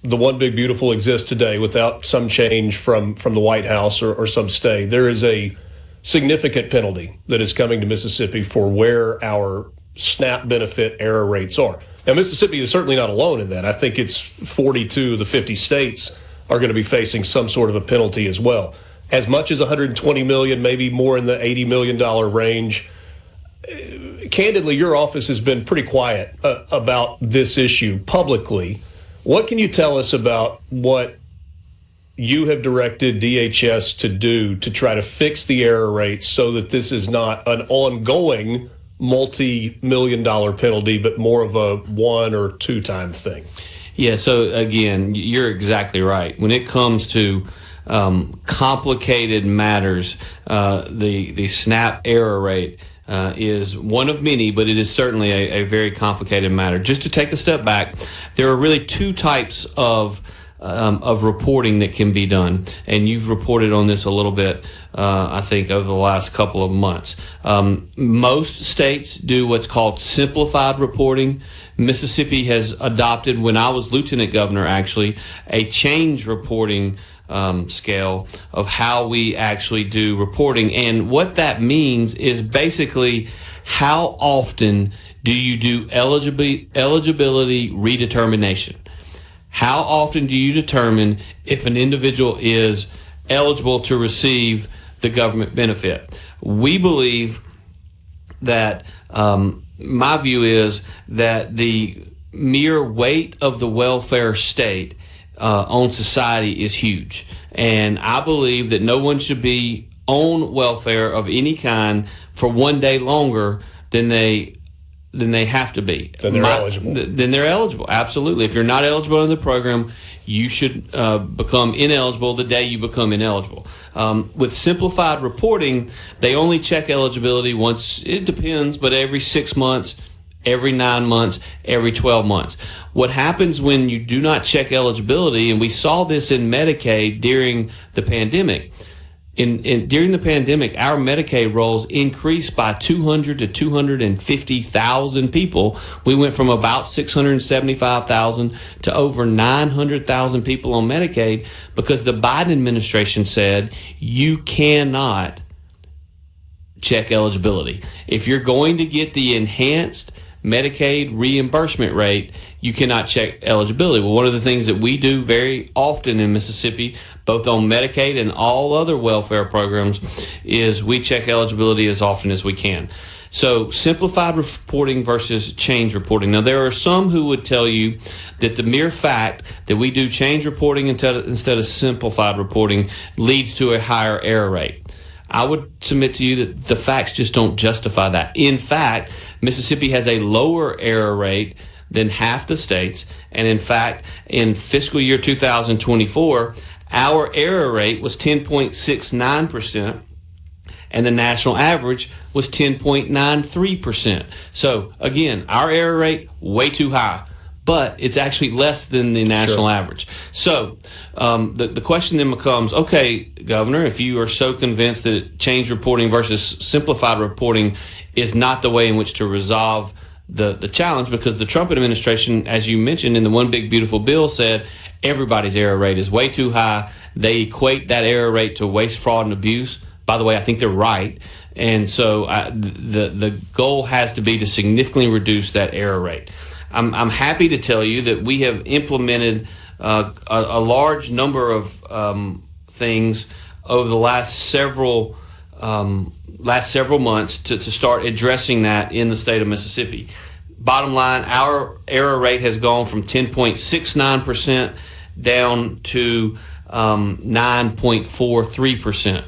the One Big Beautiful exists today, without some change from the White House or some stay, there is a significant penalty that is coming to Mississippi for where our SNAP benefit error rates are. Now, Mississippi is certainly not alone in that. I think it's 42 of the 50 states are going to be facing some sort of a penalty as well. As much as $120 million, maybe more in the $80 million range. Candidly, your office has been pretty quiet about this issue publicly. What can you tell us about what you have directed DHS to do to try to fix the error rates so that this is not an ongoing multi-million-dollar penalty, but more of a one or two time thing? Yeah, so again, you're exactly right. When it comes to complicated matters, the SNAP error rate is one of many, but it is certainly a very complicated matter. Just to take a step back, there are really two types of reporting that can be done, and you've reported on this a little bit, I think, over the last couple of months. Most states do what's called simplified reporting. Mississippi has adopted, when I was lieutenant governor, actually, a change reporting scale of how we actually do reporting. And what that means is basically how often do you do eligibility redetermination? How often do you determine if an individual is eligible to receive the government benefit? We believe that my view is that the mere weight of the welfare state on society is huge. And I believe that no one should be on welfare of any kind for one day longer than they have to be. Then they're eligible. Then they're eligible, absolutely. If you're not eligible in the program, you should become ineligible the day you become ineligible. With simplified reporting, they only check eligibility once, it depends, but every 6 months, every 9 months, every 12 months. What happens when you do not check eligibility, and we saw this in Medicaid during the pandemic, during the pandemic, our Medicaid rolls increased by 200 to 250,000 people. We went from about 675,000 to over 900,000 people on Medicaid because the Biden administration said you cannot check eligibility. If you're going to get the enhanced Medicaid reimbursement rate, you cannot check eligibility. Well, one of the things that we do very often in Mississippi, both on Medicaid and all other welfare programs, is we check eligibility as often as we can. So simplified reporting versus change reporting. Now, there are some who would tell you that the mere fact that we do change reporting instead of simplified reporting leads to a higher error rate. I would submit to you that the facts just don't justify that. In fact, Mississippi has a lower error rate than half the states. And in fact, in fiscal year 2024, our error rate was 10.69%, and the national average was 10.93%. So again, our error rate, way too high, but it's actually less than the national average. So the question then becomes, okay, Governor, if you are so convinced that change reporting versus simplified reporting is not the way in which to resolve the challenge, because the Trump administration, as you mentioned in the One Big Beautiful Bill, said everybody's error rate is way too high. They equate that error rate to waste, fraud, and abuse. By the way, I think they're right. And so the goal has to be to significantly reduce that error rate. I'm happy to tell you that we have implemented a large number of things over the last several months to start addressing that in the state of Mississippi. Bottom line, our error rate has gone from 10.69% down to 9.43%.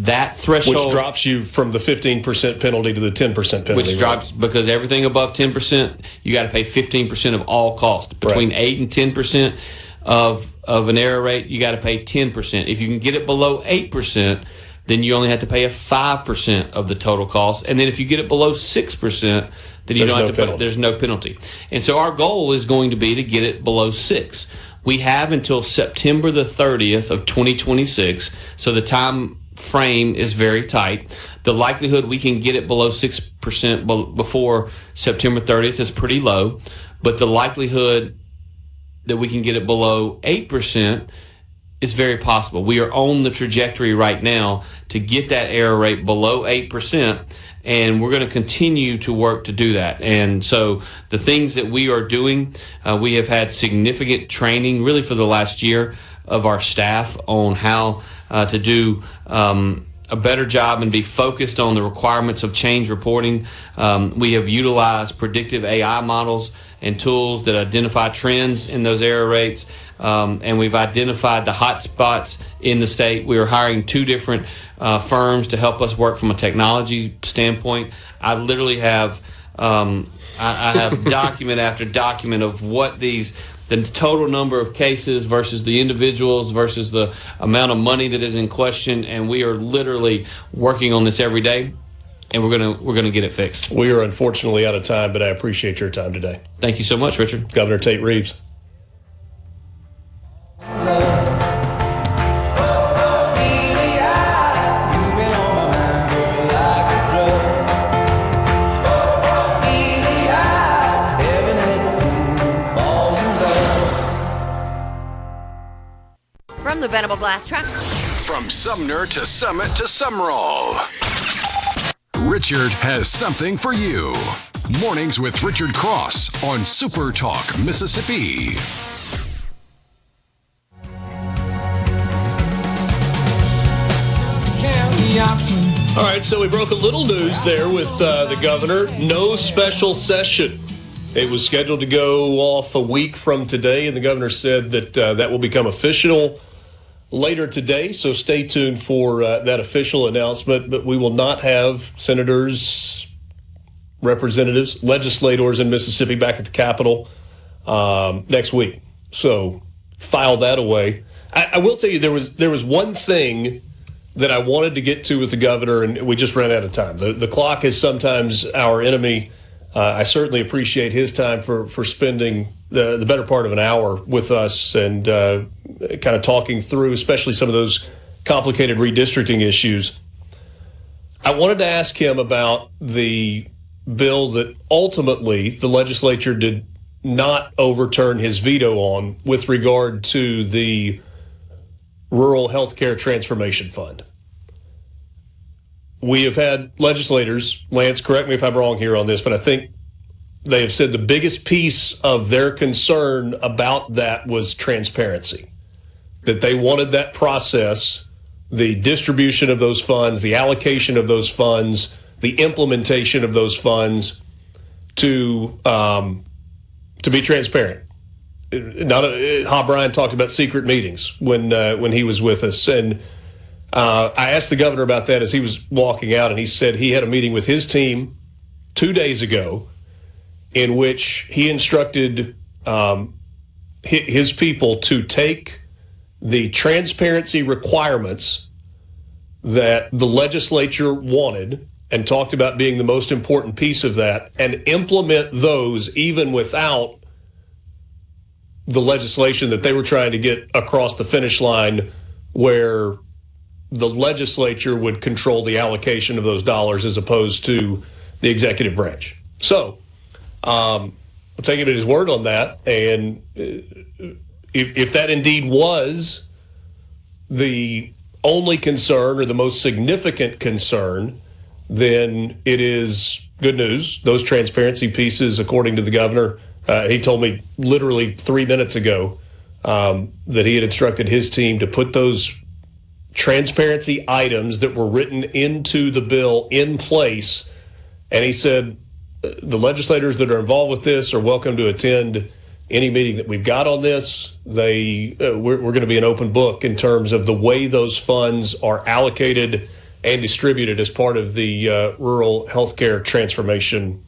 That threshold, which drops you from the 15% penalty to the 10% penalty, which drops because everything above 10%, you got to pay 15% of all costs. Between 8 and 10% of an error rate, you got to pay 10%. If you can get it below 8%, then you only have to pay a 5% of the total cost. And then if you get it below 6%, then you don't have to pay. There's no penalty. And so our goal is going to be to get it below 6%. We have until September the 30th of 2026, so the time frame is very tight. The likelihood we can get it below 6% before September 30th is pretty low, but the likelihood that we can get it below 8% is very possible. We are on the trajectory right now to get that error rate below 8%, and we're going to continue to work to do that. And so the things that we are doing, we have had significant training really for the last year of our staff on how to do a better job and be focused on the requirements of change reporting. We have utilized predictive AI models and tools that identify trends in those error rates. And we've identified the hot spots in the state. We are hiring 2 different firms to help us work from a technology standpoint. I literally have I have document after document of what the total number of cases versus the individuals versus the amount of money that is in question, and we are literally working on this every day, and we're gonna get it fixed. We are unfortunately out of time, but I appreciate your time today. Thank you so much, Richard. Governor Tate Reeves. From the Venable Glass Track. From Sumner to Summit to Summerall, Richard has something for you. Mornings with Richard Cross on SuperTalk Mississippi. All right, so we broke a little news there with the governor. No special session. It was scheduled to go off a week from today, and the governor said that that will become official later today, so stay tuned for that official announcement. But we will not have senators, representatives, legislators in Mississippi back at the Capitol next week. So file that away. I will tell you there was one thing that I wanted to get to with the governor, and we just ran out of time. The clock is sometimes our enemy. I certainly appreciate his time for spending the better part of an hour with us and kind of talking through, especially some of those complicated redistricting issues. I wanted to ask him about the bill that ultimately the legislature did not overturn his veto on with regard to the Rural Healthcare Transformation Fund. We have had legislators, Lance, correct me if I'm wrong here on this, but I think they have said the biggest piece of their concern about that was transparency, that they wanted that process, the distribution of those funds, the allocation of those funds, the implementation of those funds to be transparent. Brian talked about secret meetings when he was with us, and I asked the governor about that as he was walking out, and he said he had a meeting with his team 2 days ago in which he instructed his people to take the transparency requirements that the legislature wanted and talked about being the most important piece of that and implement those even without the legislation that they were trying to get across the finish line, where the legislature would control the allocation of those dollars as opposed to the executive branch. So I'm taking his word on that. And if that indeed was the only concern or the most significant concern, then it is good news. Those transparency pieces, according to the governor, he told me literally 3 minutes ago that he had instructed his team to put those transparency items that were written into the bill in place. And he said the legislators that are involved with this are welcome to attend any meeting that we've got on this. We're going to be an open book in terms of the way those funds are allocated and distributed as part of the rural healthcare transformation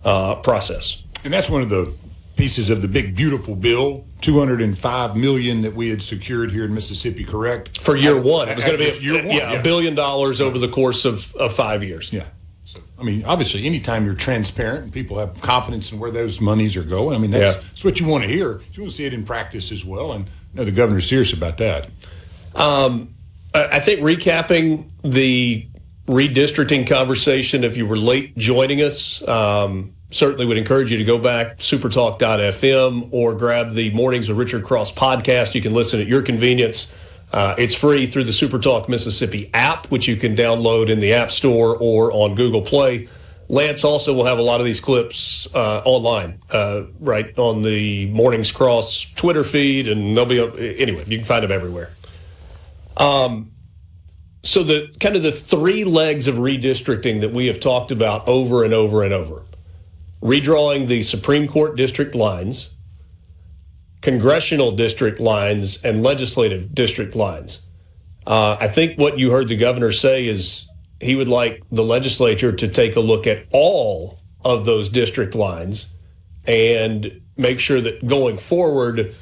process. And that's one of the pieces of the big, beautiful bill, $205 million that we had secured here in Mississippi, correct? For year one. It was going to be $1 billion over the course of 5 years. Yeah. So, I mean, obviously, anytime you're transparent and people have confidence in where those monies are going, I mean, that's what you want to hear. You want to see it in practice as well. And the governor's serious about that. I think recapping the redistricting conversation, if you were late joining us, certainly would encourage you to go back, supertalk.fm, or grab the Mornings with Richard Cross podcast. You can listen at your convenience. It's free through the SuperTalk Mississippi app, which you can download in the App Store or on Google Play. Lance also will have a lot of these clips online, right on the Mornings Cross Twitter feed, and they'll be anyway. You can find them everywhere. So the kind of the three legs of redistricting that we have talked about over and over and over: redrawing the Supreme Court district lines, congressional district lines, and legislative district lines. I think what you heard the governor say is he would like the legislature to take a look at all of those district lines and make sure that going forward,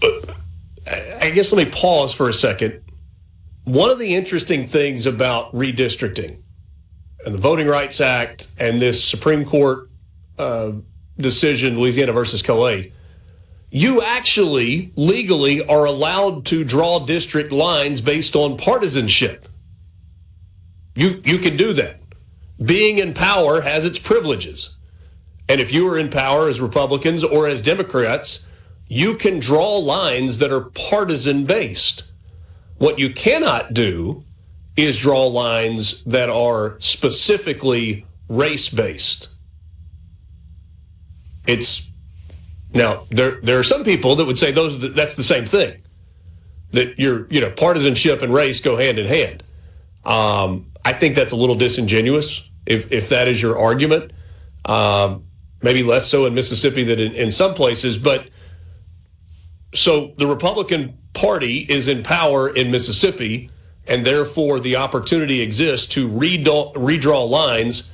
I guess let me pause for a second. One of the interesting things about redistricting and the Voting Rights Act and this Supreme Court decision, Louisiana versus Calais, you actually legally are allowed to draw district lines based on partisanship. You can do that. Being in power has its privileges. And if you are in power as Republicans or as Democrats, you can draw lines that are partisan based. What you cannot do is draw lines that are specifically race-based. Now there are some people that would say that's the same thing, that partisanship and race go hand in hand. I think that's a little disingenuous if that is your argument. Maybe less so in Mississippi than in some places, but so the Republican Party is in power in Mississippi, and therefore the opportunity exists to redraw lines: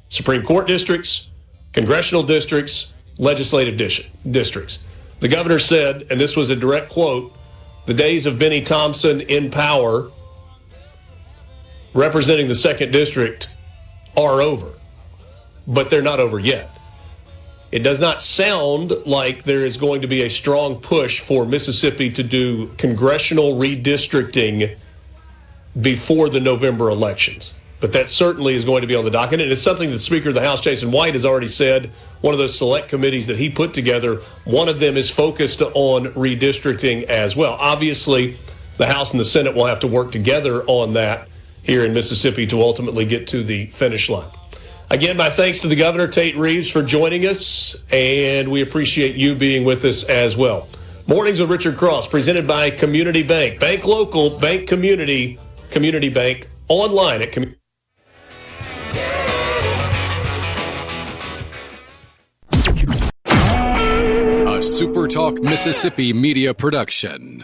Supreme Court districts, congressional districts, legislative districts. The governor said, and this was a direct quote, "The days of Benny Thompson in power representing the 2nd District are over." But they're not over yet. It does not sound like there is going to be a strong push for Mississippi to do congressional redistricting before the November elections. But that certainly is going to be on the docket. And it's something that Speaker of the House, Jason White, has already said. One of those select committees that he put together, one of them is focused on redistricting as well. Obviously, the House and the Senate will have to work together on that here in Mississippi to ultimately get to the finish line. Again, my thanks to the governor, Tate Reeves, for joining us, and we appreciate you being with us as well. Mornings with Richard Cross, presented by Community Bank. Bank local, bank community, Community Bank, online at community. A SuperTalk Mississippi Media production.